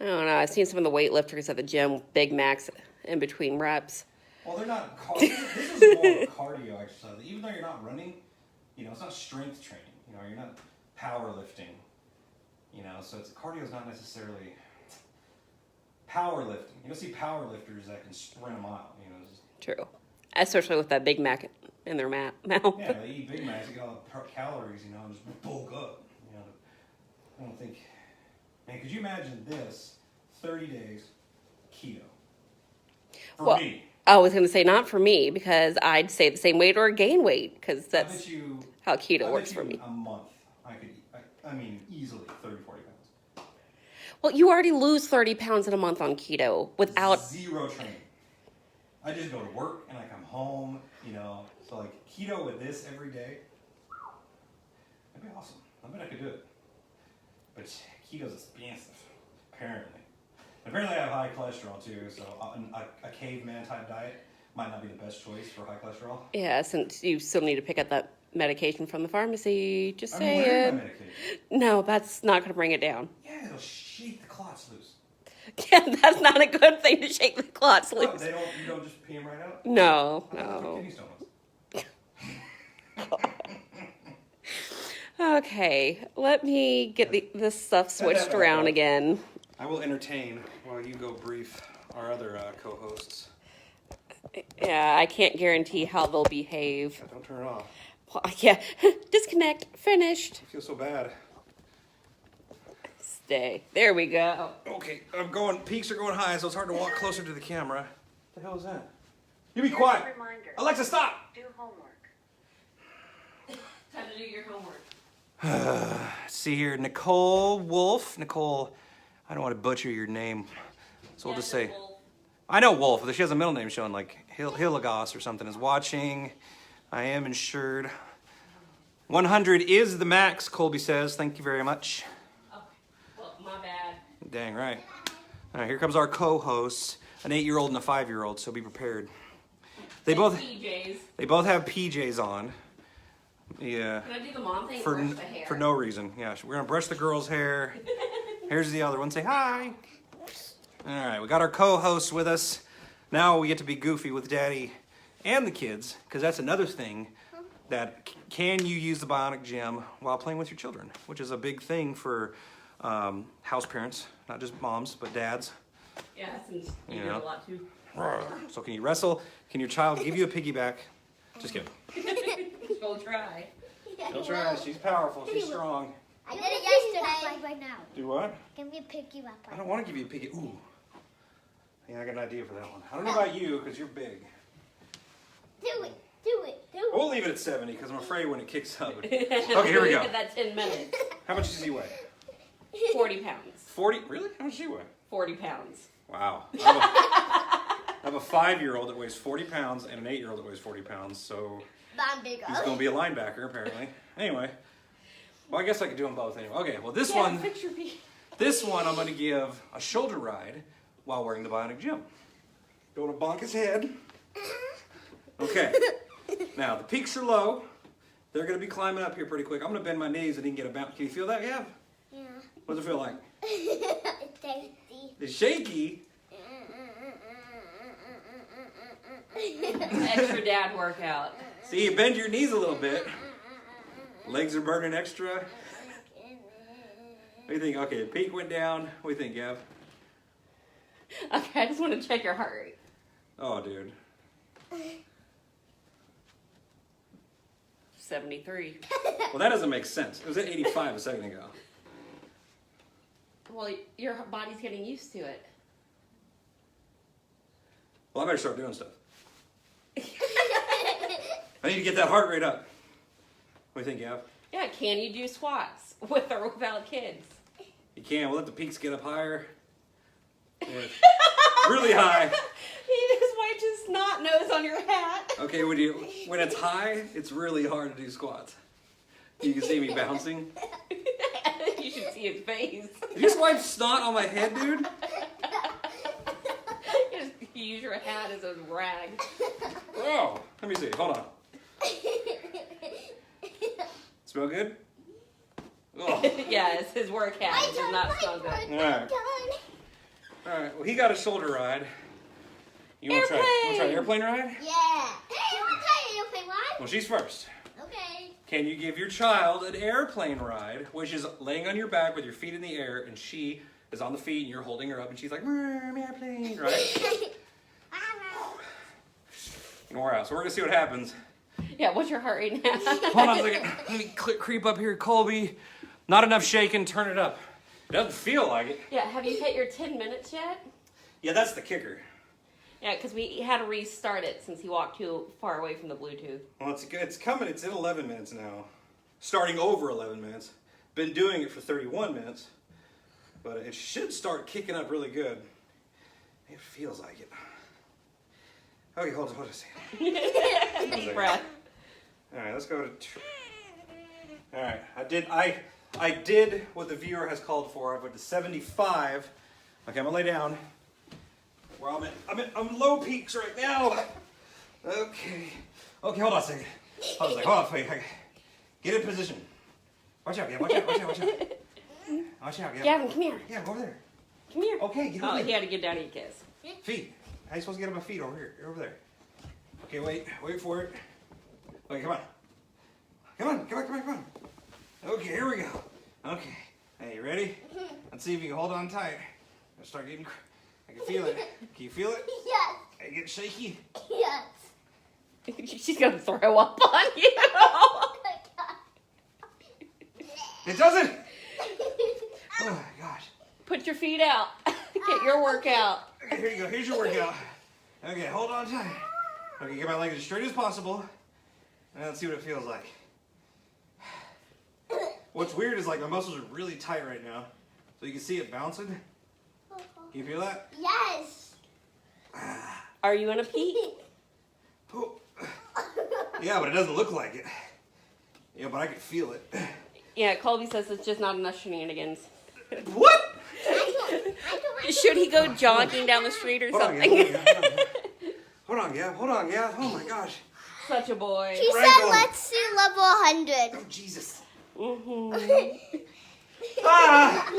I don't know. I've seen some of the weightlifters at the gym with Big Macs in between reps. Well, they're not. This is more of a cardio exercise. Even though you're not running, you know, it's not strength training. You know, you're not powerlifting. You know, so cardio is not necessarily powerlifting. You don't see powerlifters that can sprint a mile. You know. True, especially with that Big Mac in their mouth. Yeah, they eat Big Macs, they get all the calories, you know, and just bulk up. You know, I don't think. Man, could you imagine this? 30 days keto. For me. I was going to say not for me, because I'd stay the same weight or gain weight, because I that's bet you, how keto I works bet for you me. a month I could eat, I mean, easily 30, 40 pounds. Well, you already lose 30 pounds in a month on keto without... Zero training. I just go to work and I come home, you know. So like keto with this every day, that'd be awesome. I bet I could do it. But keto's expensive, apparently. Apparently I have high cholesterol too, so a caveman type diet might not be the best choice for high cholesterol. Yeah, since you still need to pick up that medication from the pharmacy. Just I'm say wearing it. my medication. No, that's not going to bring it down. Yeah, it'll shake the clots loose. Yeah, that's not a good thing to shake the clots Oh, loose. you don't just pee them right out? No, I thought no. kidney stones. Okay, let me get this stuff switched around again. I will entertain while you go brief our other co-hosts. Yeah, I can't guarantee how they'll behave. Don't turn it off. Well, yeah, disconnect, finished. I feel so bad. Stay. There we go. Okay, peaks are going high, so it's hard to walk closer to the camera. What the hell is that? You be quiet. Reminder. Alexa, stop. Do homework. Time to do your homework. Let's see here, Nicole Wolf. Nicole, I don't want to butcher your name, so we'll just say. I know Wolf. She has a middle name showing like Hilagos or something. Is watching. I am insured. 100 is the max, Colby says. Thank you very much. Oh, well, my bad. Dang right. All right, here comes our co-hosts, an 8-year-old and a 5-year-old, so be prepared. They both have PJs on. Yeah. Can I do the mom thing? For Brush the hair. for no reason. Yeah, we're gonna brush the girl's hair. Here's the other one. Say hi. All right, we got our co-hosts with us. Now we get to be goofy with Daddy and the kids, because that's another thing. That can you use the BionicGym while playing with your children, which is a big thing for house parents, not just moms, but dads. Yeah, since you You did know. a lot too. So can you wrestle? Can your child give you a piggyback? Just kidding. She'll try. She'll try. She's powerful. She's strong. I did it yesterday. Right now. Do what? Give me a piggy wrap. I don't want to give you a piggy. Ooh. Yeah, I got an idea for that one. I don't know about you, because you're big. Do it. Do it. Do it. We'll leave it at 70, because I'm afraid when it kicks up. Okay, here we go. At that 10 minutes. How much does he weigh? 40 pounds. 40? Really? How much does he weigh? 40 pounds. Wow. I have a 5-year-old that weighs 40 pounds and an 8-year-old that weighs 40 pounds, so But I'm bigger. he's going to be a linebacker, apparently. Anyway. Well, I guess I could do them both anyway. Okay, well, this one I'm going to give a shoulder ride while wearing the BionicGym. Going to bonk his head. Okay. Now, the peaks are low. They're going to be climbing up here pretty quick. I'm going to bend my knees and he can get a bounce. Can you feel that, Gav? Yeah. What does it feel like? It's tasty. It's shaky. Extra dad workout. See, you bend your knees a little bit. Legs are burning extra. What do you think? Okay, the peak went down. What do you think, Gav? Okay, I just want to check your heart rate. Oh, dude. 73. Well, that doesn't make sense. It was at 85 a second ago. Well, your body's getting used to it. Well, I better start doing stuff. I need to get that heart rate up. What do you think, Gav? Yeah, can you do squats with or without kids? You can. We'll let the peaks get up higher. Really high. He just wiped his snot nose on your hat. Okay, when it's high, it's really hard to do squats. You can see me bouncing. You should see his face. You just wiped snot on my head, dude? You use your hat as a rag. Oh, let me see. Hold on. Smell good? Oh. Yes, his work hat does not smell good. All right. All right. Well, he got a shoulder ride. You want to try an airplane ride? Yeah. Hey, I want to try an airplane ride. Well, she's first. Okay. Can you give your child an airplane ride, which is laying on your back with your feet in the air, and she is on the feet, and you're holding her up, and she's like, airplane, right? And we're out. So we're going to see what happens. Yeah, what's your heart rate now? Hold on a second. Let me creep up here, Colby. Not enough shaking. Turn it up. It doesn't feel like it. Yeah, have you hit your 10 minutes yet? Yeah, that's the kicker. Yeah, because we had to restart it since he walked too far away from the Bluetooth. Well, it's coming. It's in 11 minutes now. Starting over 11 minutes. Been doing it for 31 minutes. But it should start kicking up really good. It feels like it. Okay, hold on a second. Deep breath. All right, let's go to... All right, I did what the viewer has called for. I went to 75. Okay, I'm gonna lay down. Where I'm low peaks right now. Okay, hold on a second. Hold on, wait. Get in position. Watch out, watch out. Watch out, Gavin, come here. Yeah, go over there. Come here. Okay, get over Oh, there. he had to get down to your kiss. Feet. How are you supposed to get on my feet over here? You're over there. Okay, wait for it. Okay, come on. Okay, here we go. Okay. Hey, you ready? Let's see if you can hold on tight. I start getting, I can feel it. Can you feel it? Yes. I get shaky. Yes. She's gonna throw up on you. It doesn't. Oh my gosh. Put your feet out. Get your workout. Okay, here you go. Here's your workout. Okay, hold on tight. Okay, get my legs as straight as possible. And let's see what it feels like. What's weird is like my muscles are really tight right now. So you can see it bouncing. Can you feel that? Yes. Are you in a peak? Oh. Yeah, but it doesn't look like it. Yeah, but I can feel it. Yeah, Colby says it's just not enough shenanigans. What? Should he go jogging down the street or something? Hold on, Gab. Oh my gosh. Such a boy. She Right said on. let's do level 100. Oh, Jesus. Mm-hmm. Ah!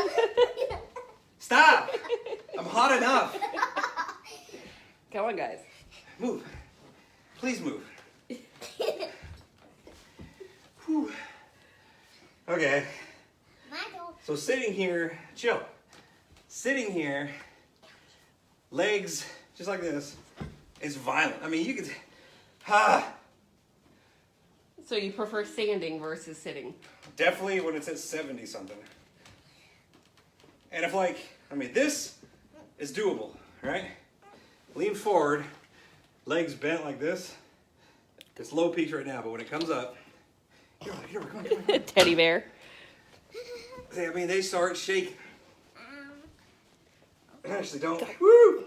Stop! I'm hot enough. Come on, guys. Move. Please move. Whew. Okay. Michael. So sitting here, chill. Sitting here, legs just like this, is violent. I mean, you could, So you prefer standing versus sitting? definitely when it's at 70 something. And if like, I mean, this is doable, right? Lean forward, legs bent like this. It's low peaks right now, but when it comes up, here, come on. Teddy bear. See, I mean, they start shaking. Actually, don't. Woo!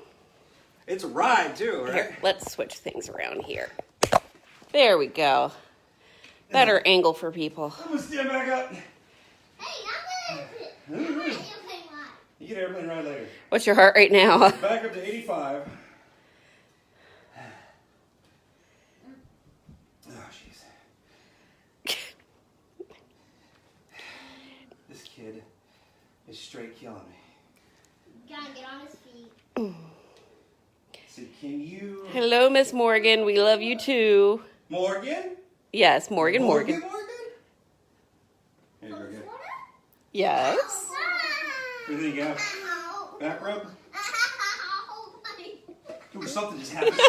It's a ride too, right? Here, let's switch things around here. There we go. Better angle for people. I'm gonna stand back up. Hey, I'm gonna airplane ride. You get airplane ride later. What's your heart rate now? Back up to 85. Oh, jeez. This kid is straight killing me. Gotta get on his feet. See, can you... Hello, Miss Morgan. We love you too. Morgan? Yes, Morgan. Here you go, get it. Yes. What do you got? Back rub? Ooh, something just happened.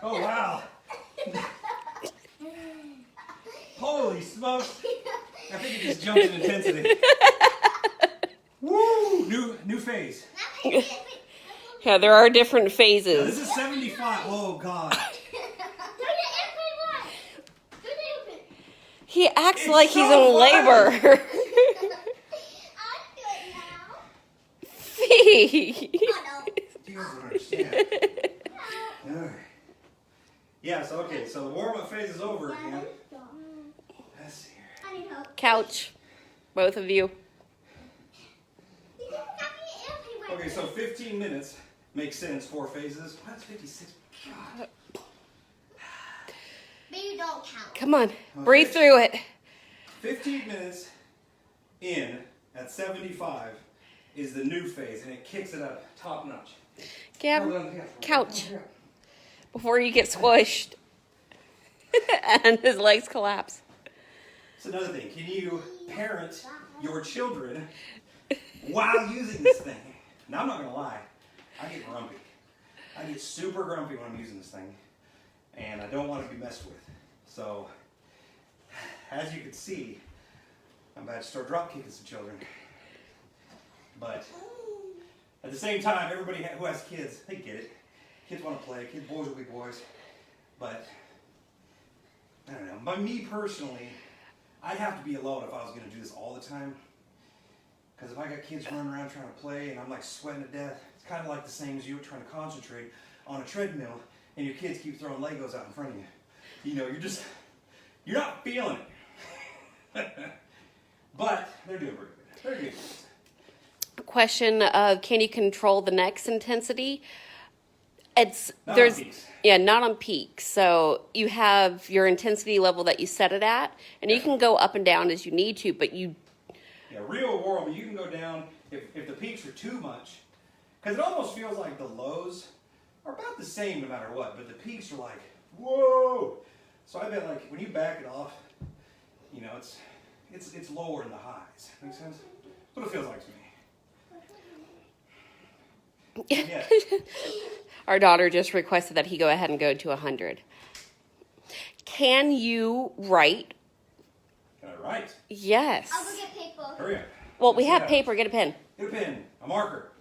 Oh, wow. Holy smokes. I think it just jumped in intensity. Woo! New phase. Yeah, there are different Now, this phases. is 75. Oh, God. He acts It's like he's so in labor. Fee. You guys don't understand. Alright. Yeah, so okay, so the warm-up phase is over again. Let's see here. Couch. Both of you. Okay, so 15 minutes makes sense, 4 phases. That's 56. God. Baby, don't count. Come on. Breathe through it. 15 minutes in at 75 is the new phase, and it kicks it up top notch. Gab, Hold on, yeah. couch. Before you get squished. And his legs collapse. It's another thing. Can you parent your children while using this thing? Now, I'm not going to lie. I get grumpy. I get super grumpy when I'm using this thing. And I don't want to be messed with. So, as you can see, I'm about to start drop kicking some children. But at the same time, everybody who has kids, they get it. Kids want to play. Boys will be boys. But, I don't know. By me personally, I'd have to be alone if I was going to do this all the time. Because if I got kids running around trying to play and I'm like sweating to death, it's kind of like the same as you trying to concentrate on a treadmill and your kids keep throwing Legos out in front of you. You know, you're not feeling it. But they're doing pretty good. They're good. Question of can you control the next intensity? It's Not there's on peaks. yeah, not on peak. So you have your intensity level that you set it at, and you can go up and down as you need to, but you Yeah, real world, you can go down if the peaks are too much. Because it almost feels like the lows are about the same no matter what, but the peaks are like, whoa! So I bet like when you back it off, you know, it's lower in the highs. Make sense? That's what it feels like to me. Yeah. Our daughter just requested that he go ahead and go to 100. Can you write? Can I write? Yes. I'll go get paper. Hurry up. Well, we Let's have see paper. Get a pen. Get a pen, a marker.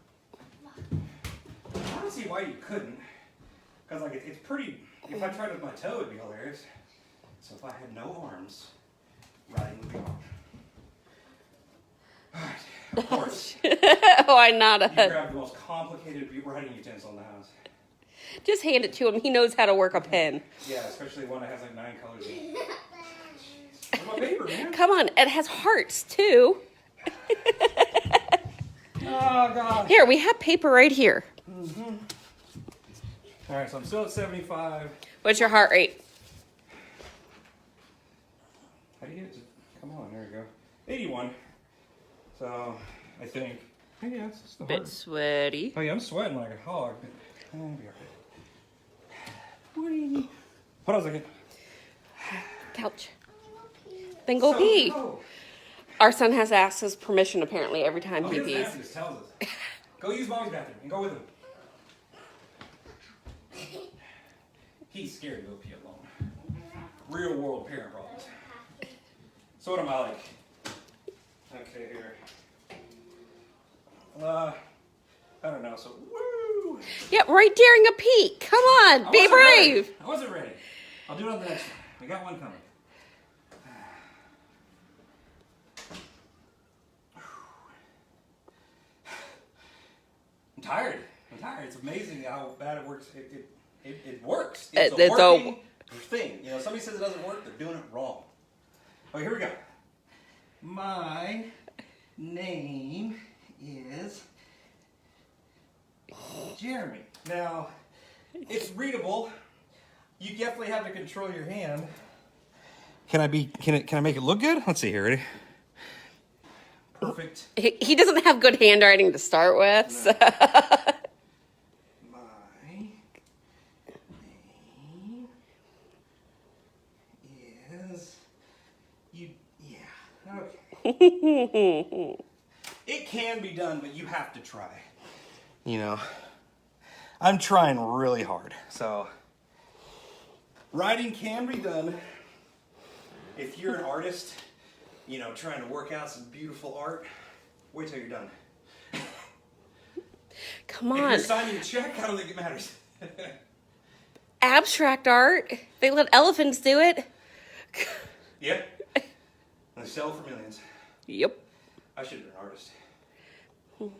I don't see why you couldn't. Because like it's pretty, if I tried with my toe, it'd be hilarious. So if I had no arms, writing would be hard. Alright, of course. Why not? You grab the most complicated writing utensil in the house. Just hand it to him. He knows how to work a pen. Yeah, especially one that has like 9 colors in it. Jeez. What about paper, man? Come on. It has hearts, too. Oh, God. Here, we have paper right here. Alright, so I'm still at 75. What's your heart rate? How do you get it to, come on, there we go. 81. So, I think, yeah, it's just the Bit heart. sweaty. Oh yeah, I'm sweating like a hog. But I'll be alright. Hold on a second. Couch. Then go pee. Go. Our son has to ask his permission apparently every time he doesn't have pees. to, just tells us. Go use mommy's bathroom and go with him. He's scared to go pee alone. Real world parent problems. So what am I like? Okay, here. I don't know. So woo! Yeah, right during a pee. Come on, be brave. I wasn't ready. I'll do it on the next one. We got one coming. I'm tired. It's amazing how bad it works. It works. It's a working thing. You know, somebody says it doesn't work, they're doing it wrong. Okay, here we go. My name is Jeremy. Now, it's readable. You definitely have to control your hand. Can I make it look good? Let's see here. Ready? Perfect. He doesn't have good handwriting to start with. No. So. My name is you. Yeah. Okay. It can be done, but you have to try. You know, I'm trying really hard. So, writing can be done if you're an artist. You know, trying to work out some beautiful art. Wait till you're done. Come If on. you're signing a check, I don't think it matters. Abstract art. They let elephants do it. Yep. And they sell for millions. Yep. I should have been an artist. Oh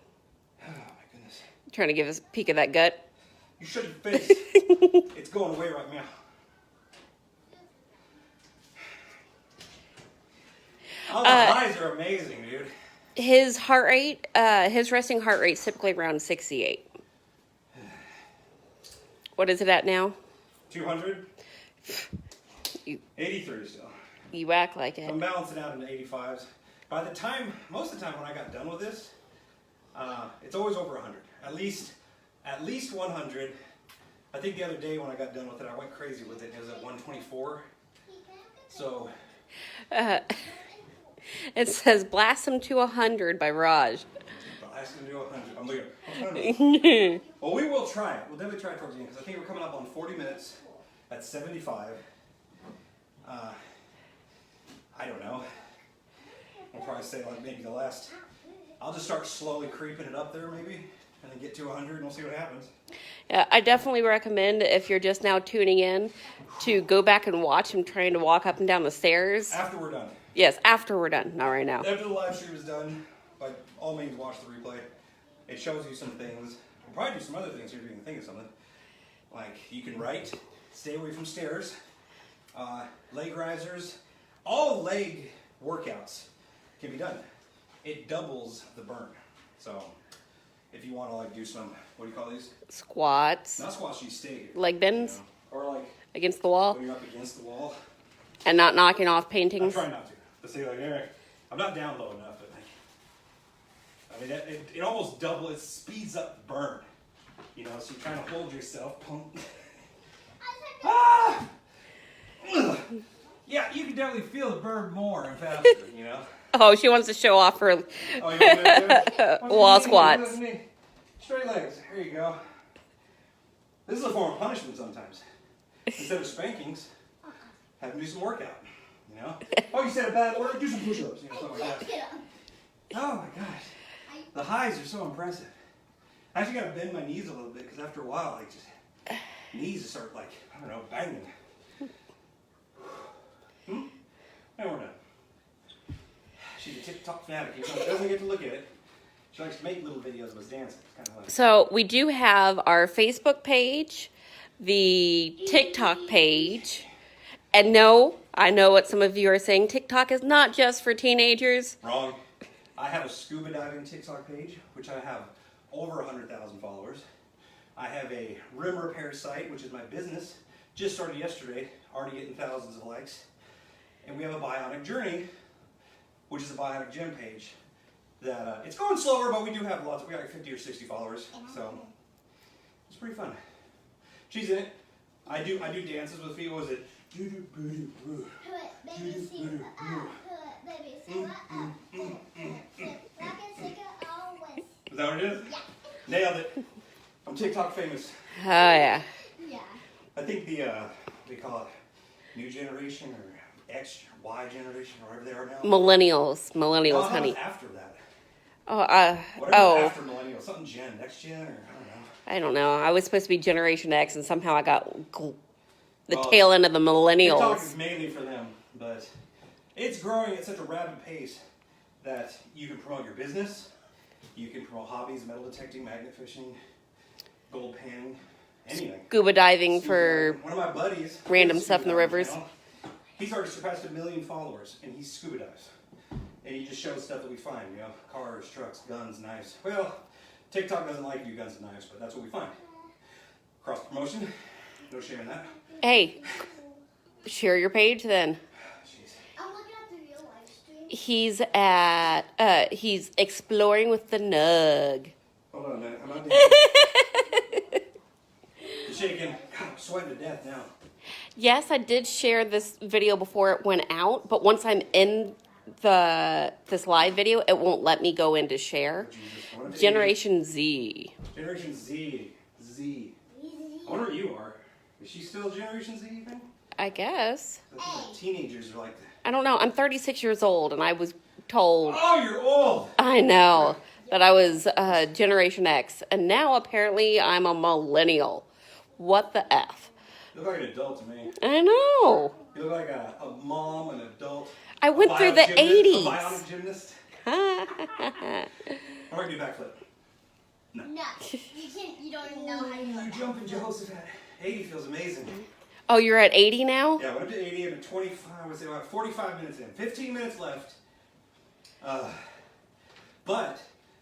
my goodness. Trying to give us a peek of that gut. You shut your face. It's going away right now. Oh, the highs are amazing, dude. His heart rate, his resting heart rate is typically around 68. What is it at now? 200? You- 83 still. You act like it. I'm balancing out into 85s. By the time, most of the time when I got done with this, it's always over 100. At least 100. I think the other day when I got done with it, I went crazy with it. It was at 124. So. It says Blast Him to 100 by Raj. Blast him to 100. I'm looking. Well, we will try it. We'll definitely try it towards the end because I think we're coming up on 40 minutes at 75. I don't know. I'll probably say like maybe the last. I'll just start slowly creeping it up there maybe and then get to 100 and we'll see what happens. Yeah, I definitely recommend if you're just now tuning in to go back and watch him trying to walk up and down the stairs. After we're done. Yes, after we're done, not right now. After the live stream is done, by all means watch the replay. It shows you some things. We'll probably do some other things here if you can think of something. Like you can write, stay away from stairs, leg risers. All leg workouts can be done. It doubles the burn. So if you want to like do some, what do you call these? Squats, Not squats, you stay here. leg bends, You know? Or like against the wall, when you're up against the wall. and not knocking off I'm paintings. trying not to. But say like, Eric, I'm not down low enough, but like, I mean, it almost double, it speeds up the burn. You know, so you're trying to hold yourself, pump. Ah! Ugh. Yeah, you can definitely feel the burn more and faster, you know? Oh, she wants to show off her Oh, you want me to do it? wall squats. Straight legs, here you go. This is a form of punishment sometimes. Instead of spankings, have them do some workout, you know? Oh, you said a bad word? Do some push-ups, you know, something like that. Oh my gosh. The highs are so impressive. I actually got to bend my knees a little bit because after a while, like, just knees just start like, I don't know, banging. And we're done. She's a TikTok fanatic. She doesn't get to look at it. She likes to make little videos of us dancing. It's kind of like. So we do have our Facebook page, the TikTok page, and no, I know what some of you are saying. TikTok is not just for teenagers. Wrong. I have a scuba diving TikTok page, which I have over 100,000 followers. I have a rim repair site, which is my business. Just started yesterday, already getting thousands of likes. And we have a Bionic Journey, which is a BionicGym page. That it's going slower, but we do have lots. We got like 50 or 60 followers, so it's pretty fun. She's in it. I do dances with people. Is it? Baby, see what I put. Baby, see what I put. Rock and stick it always. Is that what it is? Yeah. Nailed it. I'm TikTok famous. Oh, yeah. Yeah. I think the, what do you call it? New generation or X, Y generation, or whatever they are now. Millennials, No, honey. after that. Oh, After millennial, something gen, next gen, or I don't know. I don't know. I was supposed to be Generation X, and somehow I got the Well, tail end of the TikTok millennials. is mainly for them, but it's growing at such a rapid pace that you can promote your business, you can promote hobbies, metal detecting, magnet fishing, gold panning, anything. Scuba diving for One of my buddies, random his stuff in the scuba diving rivers. channel, he's already surpassed 1 million followers, and he scuba dives. And he just shows stuff that we find, cars, trucks, guns, knives. Well, TikTok doesn't like you guns and knives, but that's what we find. Cross promotion, no shame in that. Hey, share your page then. Jeez. I'm looking at the real live stream. He's exploring with the Nug. Hold on a minute, I'm not doing I'm shaking. God, I'm sweating to death now. Yes, I did share this video before it went out, but once I'm in this live video, it won't let me go into share. Jesus. I wonder if Generation Z. Generation Z. I wonder what you are. Is she still Generation Z, you think? I guess. I think the teenagers are like that. I don't know. I'm 36 years old, and I was told, Oh, you're old! I know, that I was Generation X, and now apparently I'm a millennial. What the F? You look like an adult to me. I know. You look like a mom, an adult. I went through the A 80s. bionic gymnast. I might do a backflip. No, you don't even know how to do You it. jumping Jehoshaphat. 80 feels amazing. Oh, you're at 80 now? Yeah, I went up to 80 and 25, I would say about 45 minutes in. 15 minutes left. But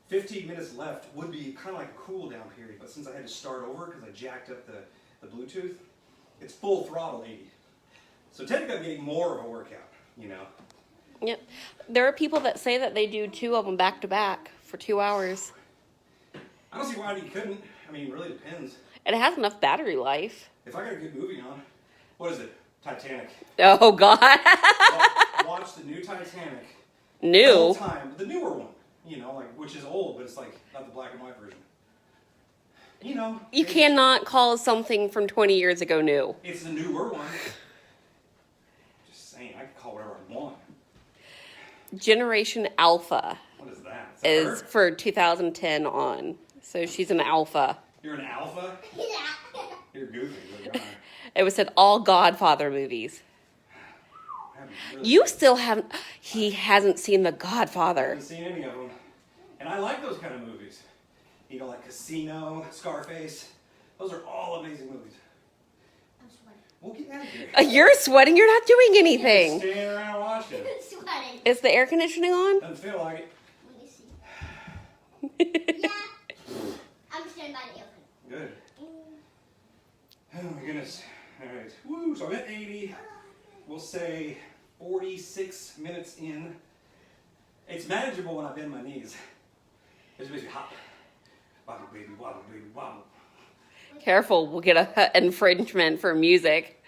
15 minutes left would be kind of like a cool down period. But since I had to start over because I jacked up the Bluetooth, it's full throttle 80. So technically I'm getting more of a workout, Yep. There are people that say that they do 2 of them back to back for 2 hours. I don't see why you couldn't. I mean, it really depends. It has enough battery life. If I got a good movie on, what is it? Titanic. Oh, God. Watch the new Titanic. The New. whole time, the newer one. Which is old, but it's like not the black and white version. You cannot call something from 20 years ago new. It's the newer one. Just saying, I can call whatever I want. Generation Alpha What is that? is her? for 2010 on. So she's an alpha. You're an alpha? Yeah. You're goofy. Look, It was said all Godfather movies. I haven't really You still haven't. He hasn't seen The Godfather. haven't seen any of them. And I like those kind of movies. Like Casino, Scarface. Those are all amazing movies. I'm sweating. We'll get out of here. You're sweating. You're not doing anything. Staying around watching. I'm sweating. Is the air conditioning on? Doesn't feel like it. Let me see. Yeah. I'm standing by the open. Good. Oh my goodness. All right. Woo. So I'm at 80. We'll say 46 minutes in. It's manageable when I bend my knees. It's basically hop. Wobble, baby, wobble, baby, wobble. Careful, we'll get a infringement for music.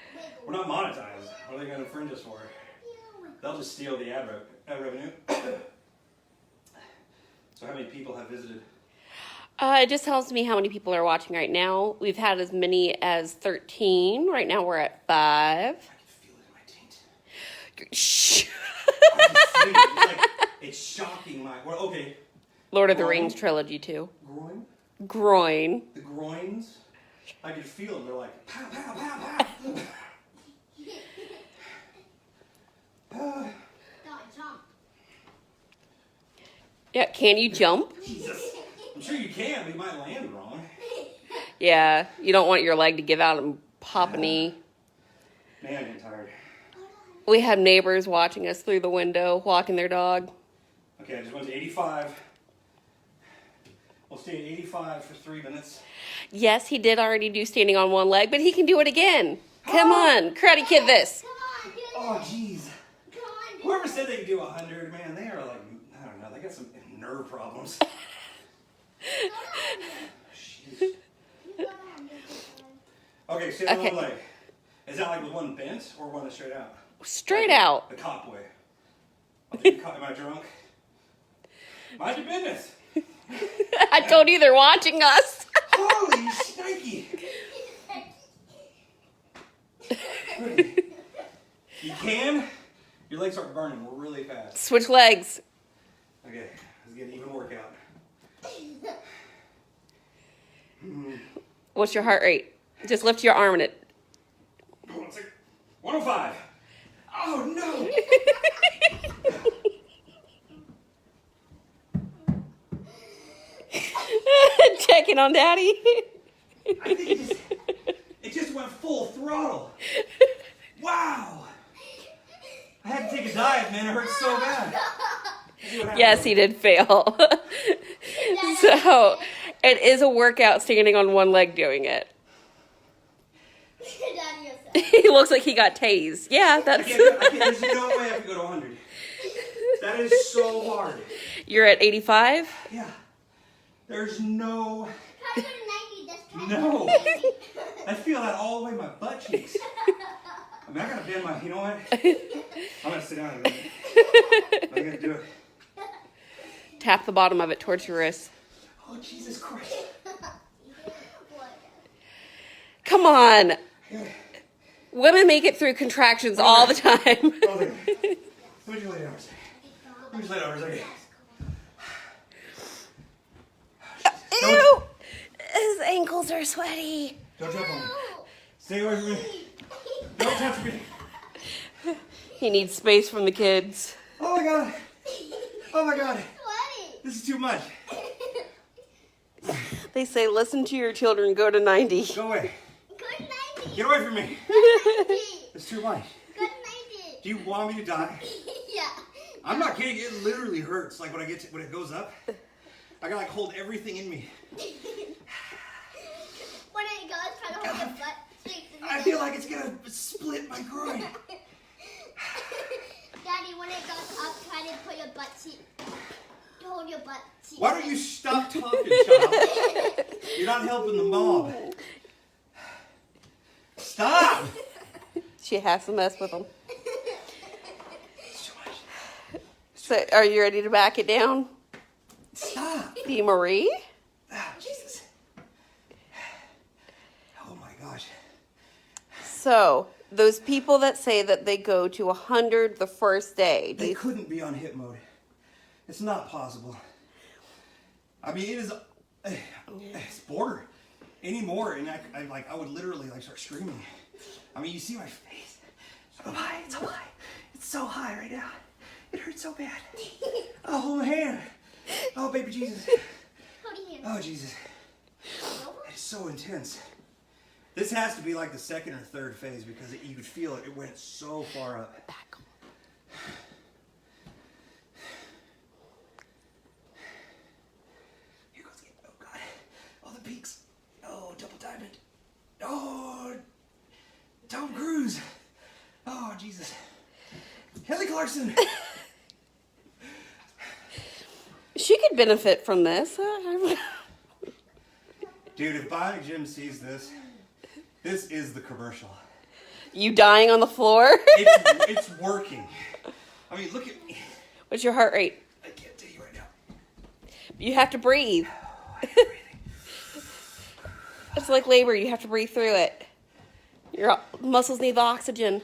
We're not monetized. What are they going to infringe us for? They'll just steal the ad revenue. So how many people have visited? It just tells me how many people are watching right now. We've had as many as 13. Right now we're at 5. I can feel it in my taint. Shh. I can feel it. It's like, it's shocking my... Well, okay. Lord of the Groin? Rings trilogy too. Groin? Groin. The groins? I can feel them. They're like, pow, pow, pow, pow. Don't jump. Yeah, can you jump? Jesus. I'm sure you can, but you might land wrong. Yeah, you don't want your leg to give out and pop a knee. Man, I'm getting tired. We have neighbors watching us through the window, walking their dog. Okay, I just went to 85. We'll stay at 85 for 3 minutes. Yes, he did already do standing on one leg, but he can do it again. Come on, Karate Kid this. Come on, do Oh, this. jeez. Come on, do Whoever said they could do 100, man, they are like, I don't know, they got some nerve problems. Jeez. this. Okay, stand on Okay. one leg. Is that like with one bent or one that's straight out? Straight Like out. The cop way. Am I drunk? Mind your business. I told you they're watching us. Holy shnikey. You can. Your legs aren't burning. We're really fast. Switch legs. Okay, let's get an even workout. What's your heart rate? Just lift your arm in it. Hold on a second. 105. Oh no. Checking on Daddy. I think it just went full throttle. Wow. I had to take a dive, man. It hurt so bad. Yes, he did fail. So it is a workout standing on one leg doing it. He looks like he got tased. Yeah, that's. There's no way I can go to 100. That is so hard. You're at 85? Yeah. There's no. Try to go to 90. No. I feel that all the way in my butt cheeks. I mean, I gotta bend my. You know what? I'm gonna sit down in a minute. I gotta do it. Tap the bottom of it towards your wrist. Oh, Jesus Christ. Come on. Women make it through contractions all the time. Oh, okay. Let me just lay down. Let me just lay down. Okay. Ew! His ankles are sweaty. Don't jump on me. Stay away from me. Don't touch me. He needs space from the kids. Oh my God. Oh my God. Sweaty. This is too much. They say listen to your children, go to 90. Go away. Go to 90. Get away from me. Go to 90. It's too much. Go to 90. Do you want me to die? Yeah. I'm not kidding. It literally hurts. Like when it goes up, I gotta like hold everything in me. When it goes, try to hold your butt straight to the I feel like it's gonna split my groin. Daddy, when it goes up, try to put your butt cheek. Hold your butt cheek. Why don't you stop talking, child? You're not helping the mom. Stop! She has to mess with them. It's too much. So, are you ready to back it down? Stop! Be Marie? Ah, Jesus. Oh my gosh. So, those people that say that they go to 100 the first day, do They you couldn't be on hip mode. It's not possible. I mean, it is. It's border anymore, and I would literally like start screaming. I mean, you see my face. So high, it's so high. It's so high right now. It hurts so bad. Oh, hold my hand. Oh, baby Jesus. Hold your hand. Oh, Jesus. It's so intense. This has to be like the second or third phase because you could feel it. It went so far up. back? Here goes again. Oh, God. Oh, the peaks. Oh, double diamond. Oh, Tom Cruise. Oh, Jesus. Kelly Clarkson. She could benefit from this. Dude, if BionicGym sees this, this is the commercial. You dying on the floor? It's working. I mean, look at me. What's your heart rate? I can't tell you right now. You have to breathe. I'm breathing. It's like labor. You have to breathe through it. Your muscles need the oxygen.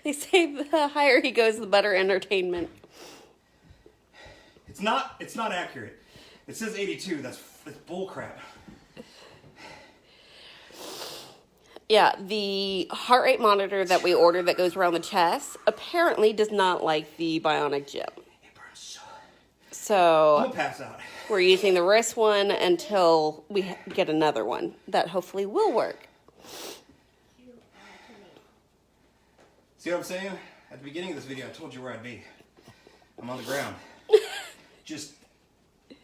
They say the higher he goes, the better entertainment. It's not accurate. It says 82. That's bull crap. Yeah, the heart rate monitor that we ordered that goes around the chest apparently does not like the BionicGym. It burns so. I'm So gonna pass out. we're using the wrist one until we get another one that hopefully will work. See what I'm saying? At the beginning of this video, I told you where I'd be. I'm on the ground. Just, I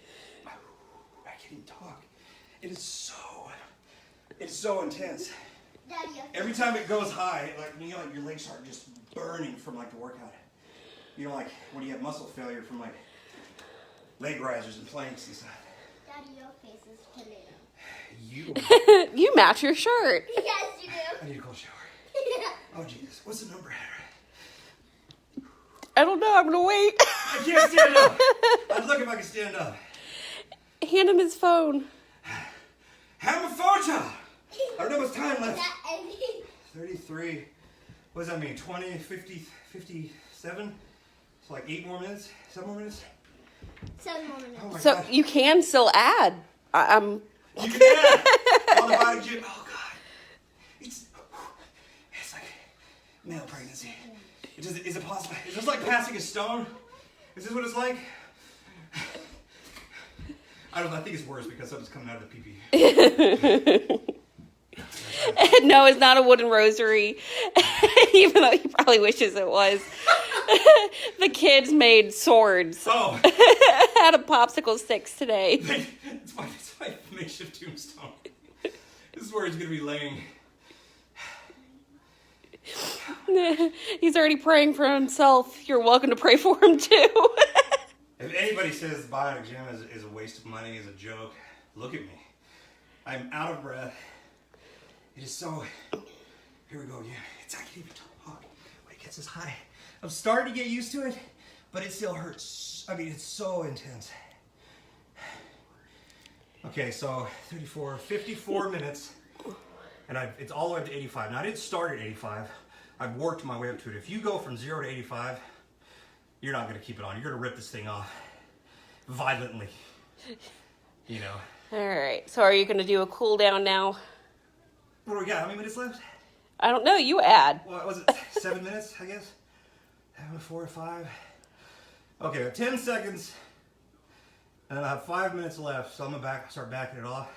can't even talk. It's so intense. Daddy, Every time it goes high, like you know, like your legs start just burning from like the workout. You know, like when you have muscle failure from like leg risers and planks and stuff. Daddy, your face is tomato. You. You match your shirt. Yes, you do. I need a cold shower. Oh, Jesus. What's the number, Henry? I don't know. I'm gonna wait. I can't stand up. I'd look if I could stand up. Hand him his phone. Have a photo. I don't know what's time left. That ending. 33. What does that mean? 20, 50, 57? It's like 8 more minutes? 7 more minutes? 7 more minutes. Oh my So God. you can still add. I'm. You can add on the BionicGym. Oh God. It's like male pregnancy. Is it possible? Is this like passing a stone? Is this what it's like? I don't know. I think it's worse because something's coming out of the pee-pee. No, it's not a wooden rosary, even though he probably wishes it was. The kids made swords Oh. out of popsicle sticks today. It's my makeshift tombstone. This is where he's going to be laying. He's already praying for himself. You're welcome to pray for him too. If anybody says BionicGym is a waste of money, is a joke, look at me. I'm out of breath. It is so... Here we go again. I can't even talk when it gets this high. I'm starting to get used to it, but it still hurts. I mean, it's so intense. Okay, so 54 minutes, and it's all the way up to 85. Now, I didn't start at 85. I've worked my way up to it. If you go from 0 to 85, you're not going to keep it on. You're going to rip this thing off violently, you know. All right. So are you going to do a cool down now? What do we got? How many minutes left? I don't know. You add. What was it? 7 minutes, I guess? 4 or 5. Okay, 10 seconds. And I have 5 minutes left, so I'm going to start backing it off.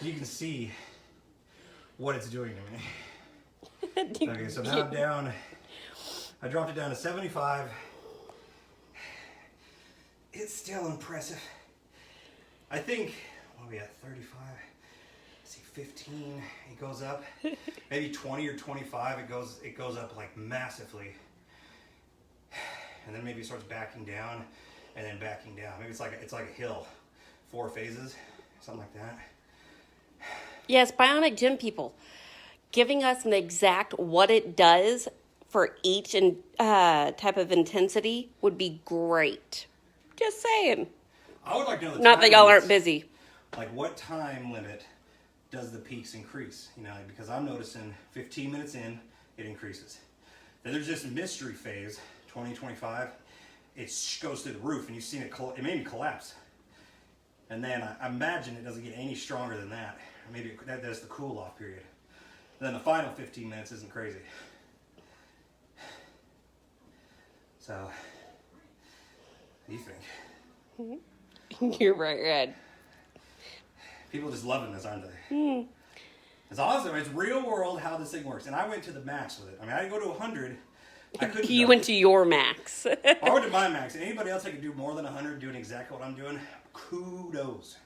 You can see what it's doing to me. Okay, so now I'm down. I dropped it down to 75. It's still impressive. I think, what are we at, 35? Let's see, 15, it goes up. Maybe 20 or 25, it goes up like massively. And then maybe it starts backing down and then backing down. Maybe it's like a hill, 4 phases, something like that. Yes, BionicGym people, giving us an exact what it does for each type of intensity would be great. Just saying. I would like to know the Not time that y'all limits. aren't busy. Like, what time limit does the peaks increase? You know, because I'm noticing 15 minutes in, it increases. Then there's this mystery phase, 20, 25. It goes through the roof, and you've seen it. It made me collapse. And then I imagine it doesn't get any stronger than that. Or maybe that's the cool off period. And then the final 15 minutes isn't crazy. So, what do you think? You're right, Red. People are just loving this, aren't they? It's awesome. It's real world how this thing works. And I went to the max with it. I mean, I didn't go to 100. I couldn't. You go. went to your max. I went to my max. Anybody else that could do more than 100 doing exactly what I'm doing, kudos.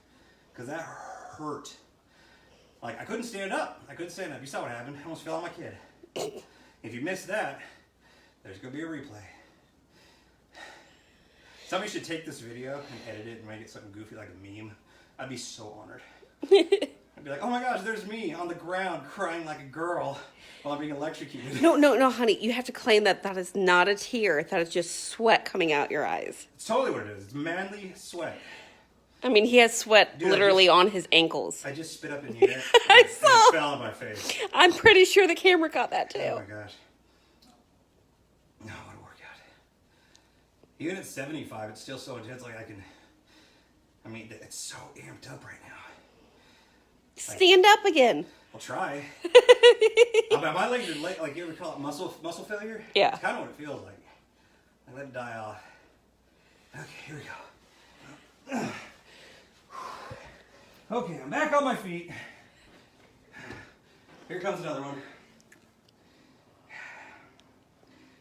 Because that hurt. Like, I couldn't stand up. You saw what happened. I almost fell on my kid. If you missed that, there's going to be a replay. Somebody should take this video and edit it and make it something goofy like a meme. I'd be so honored. I'd be like, oh my gosh, there's me on the ground crying like a girl while I'm being electrocuted. No, honey. You have to claim that is not a tear. That is just sweat coming out your eyes. It's totally what it is. It's manly sweat. I mean, he has sweat Dude, literally on his ankles. I just spit up in the air I and saw. it fell on my face. I'm pretty sure the camera got that too. Oh my gosh. No, what a workout. Even at 75, it's still so intense. Like it's so amped up right now. Stand up again. I'll try. My legs are like, you ever call it muscle failure? Yeah. It's kind of what it feels like. I let it die off. Okay, here we go. Okay, I'm back on my feet. Here comes another one.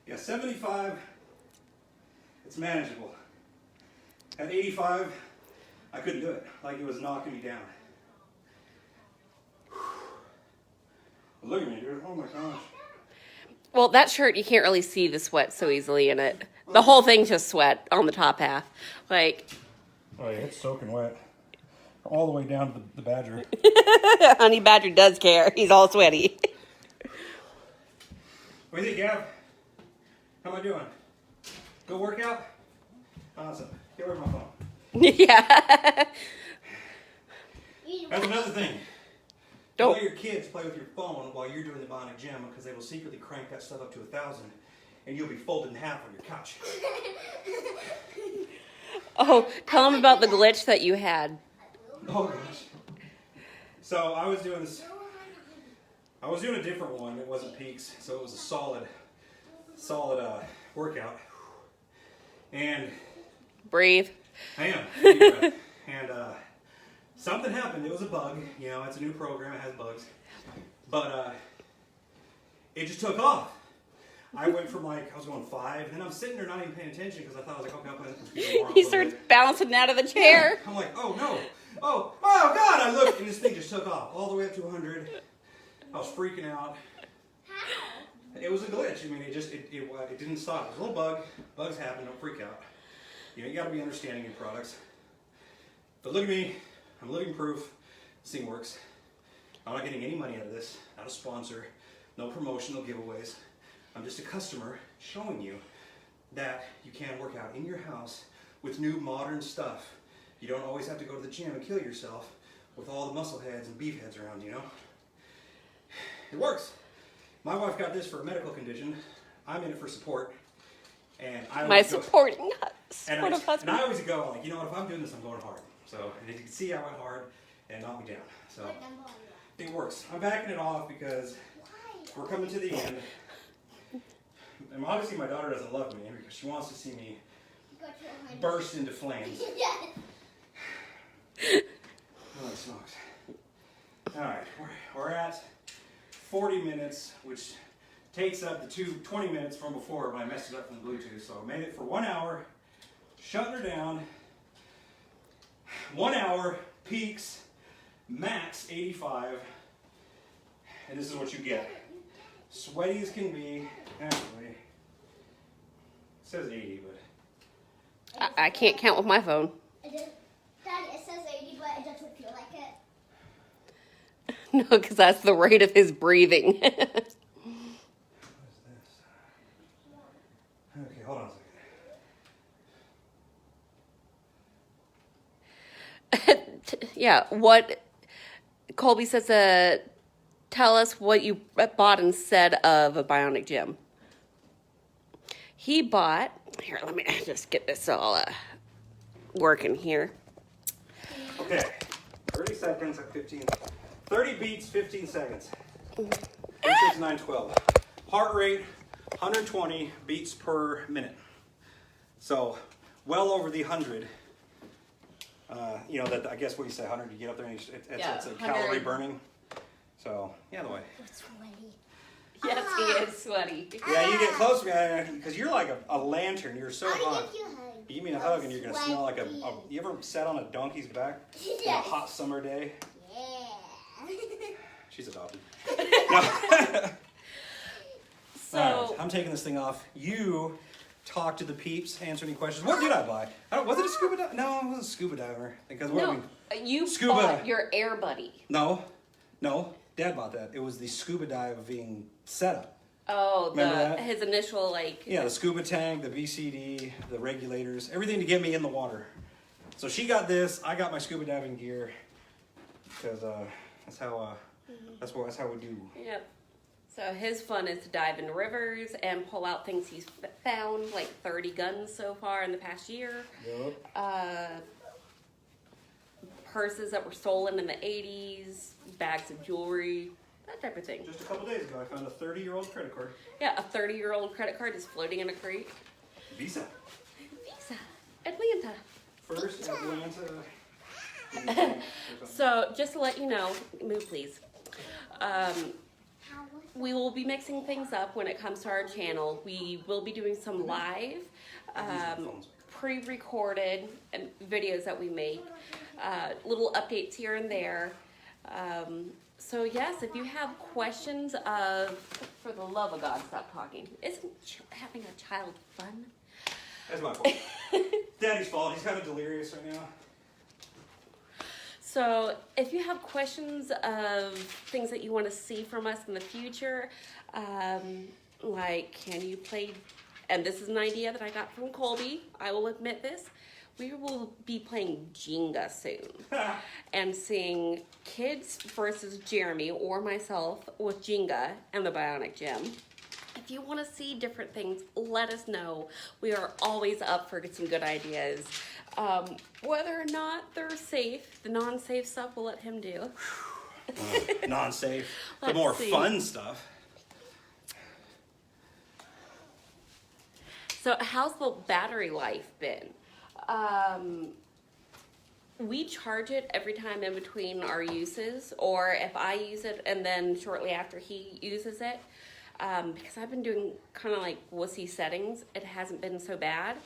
Yeah, 75, it's manageable. At 85, I couldn't do it. Like it was knocking me down. Look at me, dude. Oh my gosh. Well, that shirt, you can't really see the sweat so easily in it. The whole thing's just sweat on the top half. Like, Oh yeah, it's soaking wet. all the way down to the badger. Honey Badger does care. He's all sweaty. What do you think, Gav? How am I doing? Good workout? Awesome. Get rid of my phone. Yeah. That's another thing. Don't. Don't let your kids play with your phone while you're doing the BionicGym because they will secretly crank that stuff up to 1,000 and you'll be folded in half on your couch. Oh, tell them about the glitch that you had. Oh gosh. So I was doing this. I was doing a different one. It wasn't peaks, so it was a solid workout. And Breathe. I am. Deep breath. And something happened. It was a bug. You know, it's a new program. It has bugs. But it just took off. I went from I was going 5, and then I'm sitting there not even paying attention because I thought I was like, okay, I'll put it in the computer more. He starts bouncing out of the chair. I'm like, oh no. Oh God, I looked, and this thing just took off all the way up to 100. I was freaking out. It was a glitch. I mean, it didn't stop. It was a little bug. Bugs happen. Don't freak out. You know, you got to be understanding your products. But look at me. I'm living proof. This thing works. I'm not getting any money out of this. Not a sponsor. No promotional giveaways. I'm just a customer showing you that you can work out in your house with new modern stuff. You don't always have to go to the gym and kill yourself with all the muscle heads and beef heads around, you know? It works. My wife got this for a medical condition. I'm in it for support. And I My always go, supporting and supportive husband. I always go like, you know what, if I'm doing this, I'm going hard. So, and you can see I went hard and it knocked me down. So, it works. I'm backing it off because we're coming to the end. And obviously my daughter doesn't love me because she wants to see me burst into flames. Oh, it smokes. Alright, we're at 40 minutes, which takes up the 20 minutes from before when I messed it up from the Bluetooth. So I made it for 1 hour, shutting her down. 1 hour, peaks, max 85. And this is what you get. Sweaty as can be. Actually, it says 80, but I can't count with my phone. Daddy, it says 80, but it doesn't feel like it. No, because that's the rate of his breathing. what is this? Okay, hold on a second. Yeah, what Colby says, tell us what you bought instead of a BionicGym. He bought, here, let me just get this all working here. Okay, 30 seconds at 15. 30 beats, 15 seconds. 912. Heart rate, 120 beats per minute. So, well over the 100. You know, that I guess what you say, 100, you get up there and it's a calorie burning. So, yeah, the way. It's sweaty. Yes, he is sweaty. Yeah, you get close to me because you're like a lantern. You're so I hot. want to give you a hug. You give me a hug and you're going to smell like you ever sat on a donkey's back on a Yes. hot summer day? Yeah. She's adopted. No. So, All right, I'm taking this thing off. You talk to the peeps, answer any questions. What did I buy? Was it a scuba diver? No, it wasn't a scuba diver. Because what no, you Scuba. bought your Air Buddy. No. Dad bought that. It was the scuba diving setup. Oh, Remember that? his initial, like... Yeah, the scuba tank, the VCD, the regulators, everything to get me in the water. So she got this. I got my scuba diving gear because that's how we do. Yep. So his fun is to dive into rivers and pull out things he's found, like 30 guns so far in the past year. Yep. Purses that were stolen in the 80s, bags of jewelry, that type of thing. Just a couple days ago, I found a 30-year-old credit card. Yeah, a 30-year-old credit card is floating in a creek. Visa. Visa. Atlanta. First Atlanta. So just to let you know, move please. We will be mixing things up when it comes to our channel. We will be doing some live, pre-recorded videos that we make, little updates here and there. So yes, if you have questions for the love of God, stop talking. Isn't having a child fun? That's my fault. Daddy's fault. He's kind of delirious right now. So if you have questions of things that you want to see from us in the future, like can you play, and this is an idea that I got from Colby, I will admit this, we will be playing Jenga soon and seeing kids versus Jeremy or myself with Jenga and the Bionic Gym. If you want to see different things, let us know. We are always up for some good ideas. Whether or not they're safe, the non-safe stuff we'll let him do. Non-safe. The Let's more see. fun stuff. So how's the battery life been? We charge it every time in between our uses, or if I use it and then shortly after he uses it. Because I've been doing kind of like wussy settings, it hasn't been so bad.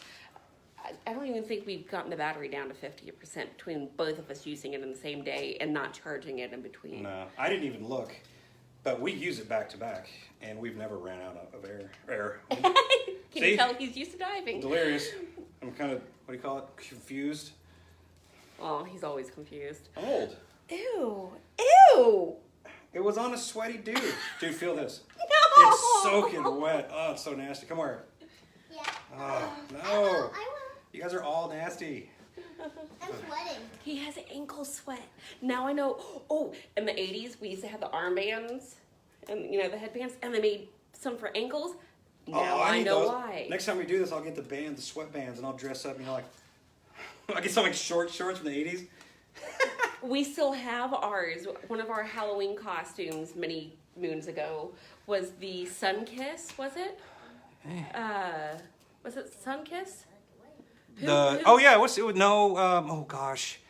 I don't even think we've gotten the battery down to 50% between both of us using it in the same day and not charging it in between. No, I didn't even look. But we use it back to back, and we've never ran out of air. Can See? you tell he's used to diving? Delirious. I'm kind of, what do you call it? Confused. Oh, he's always confused. I'm old. Ew. Ew. It was on a sweaty dude. Dude, feel this. No. It's soaking wet. Oh, it's so nasty. Come here. Yeah. Oh, no. I will. You guys are all nasty. I'm sweating. He has ankle sweat. Now I know. Oh, in the 80s, we used to have the armbands and, you know, the headbands, and they made some for ankles. Now I need know those. why. Next time we do this, I'll get the sweat bands, and I'll dress up, you know, like, I get some like short shorts from the 80s. We still have ours. One of our Halloween costumes many moons ago was the Sun Kiss, was it? Was it Sun Kiss? Oh yeah, what's it? No, oh gosh.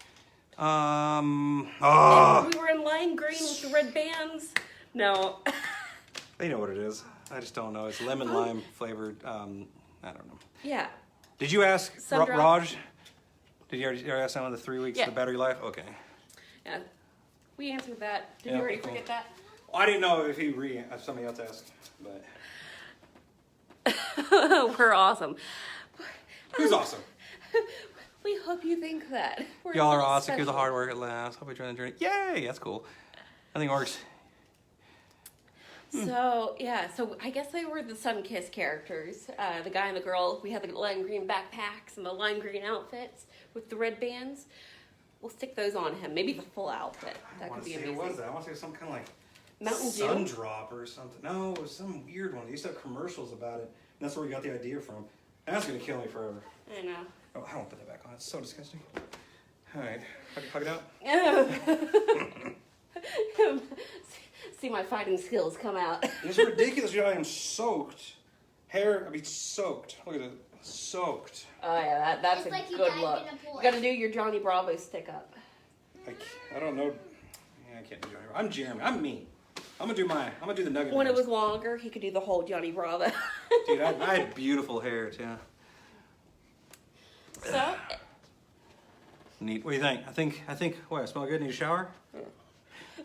And we were in lime green with the red bands. No. They know what it is. I just don't know. It's lemon lime flavored. I don't know. Yeah. Did you ask Sundrop. Raj? Did you already ask him on the 3 weeks Yeah. the battery life? Okay. Yeah. We answered that. Did Yeah, you already cool. forget that? I didn't know if if somebody else asked, but We're awesome. who's awesome? We hope you think that. We're Y'all are so awesome. Do the special. hard work at last. Hope you're trying to journey. Yay! That's cool. I think it works. So, yeah, so I guess they were the Sun Kiss characters. The guy and the girl, we had the lime green backpacks and the lime green outfits with the red bands. We'll stick those on him. Maybe the full outfit. That could be amazing. What was that? I want to say some kind of like Mountain sun Dew? drop or something. No, it was some weird one. They used to have commercials about it. And that's where we got the idea from. And that's going to kill me forever. I know. Oh, I won't put that back on. It's so disgusting. All right. Hug it out. See my fighting skills come out. It's ridiculous. You know, I am soaked. Hair, soaked. Look at it. Soaked. Oh yeah, that's It's a like you good dived look. in a pool. You gotta do your Johnny Bravo stick up. I don't know. Yeah, I can't do Johnny. I'm Jeremy. I'm me. I'm gonna do the nugget. When it dance. was longer, he could do the whole Johnny Bravo. Dude, I had beautiful hair too. So, Neat. What do you think? I think. What? I smell good. Need a shower?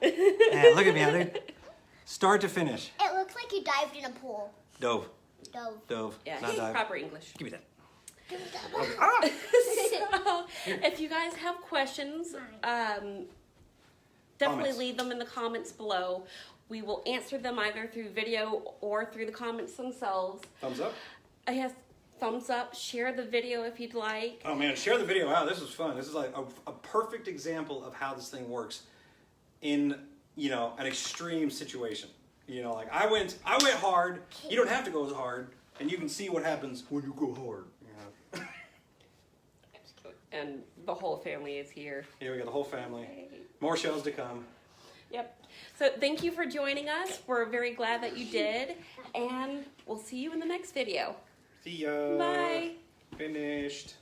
Yeah, look at me. I think start to finish. It looks like you dived in a pool. Dove. Dove. yeah, Not he's dive. proper English. Give me that. So, if you guys have questions, definitely Comments. leave them in the comments below. We will answer them either through video or through the comments themselves. Thumbs up. Yes, thumbs up. Share the video if you'd like. Oh man, share the video out. This was fun. This is like a perfect example of how this thing works in, you know, an extreme situation. You know, like I went hard. You don't have to go as hard, and you can see what happens when you go hard. You know? And the whole family is here. Yeah, we got the whole family. More shows to come. Yep. So thank you for joining us. We're very glad that you did. And we'll see you in the next video. See ya. Bye. Finished.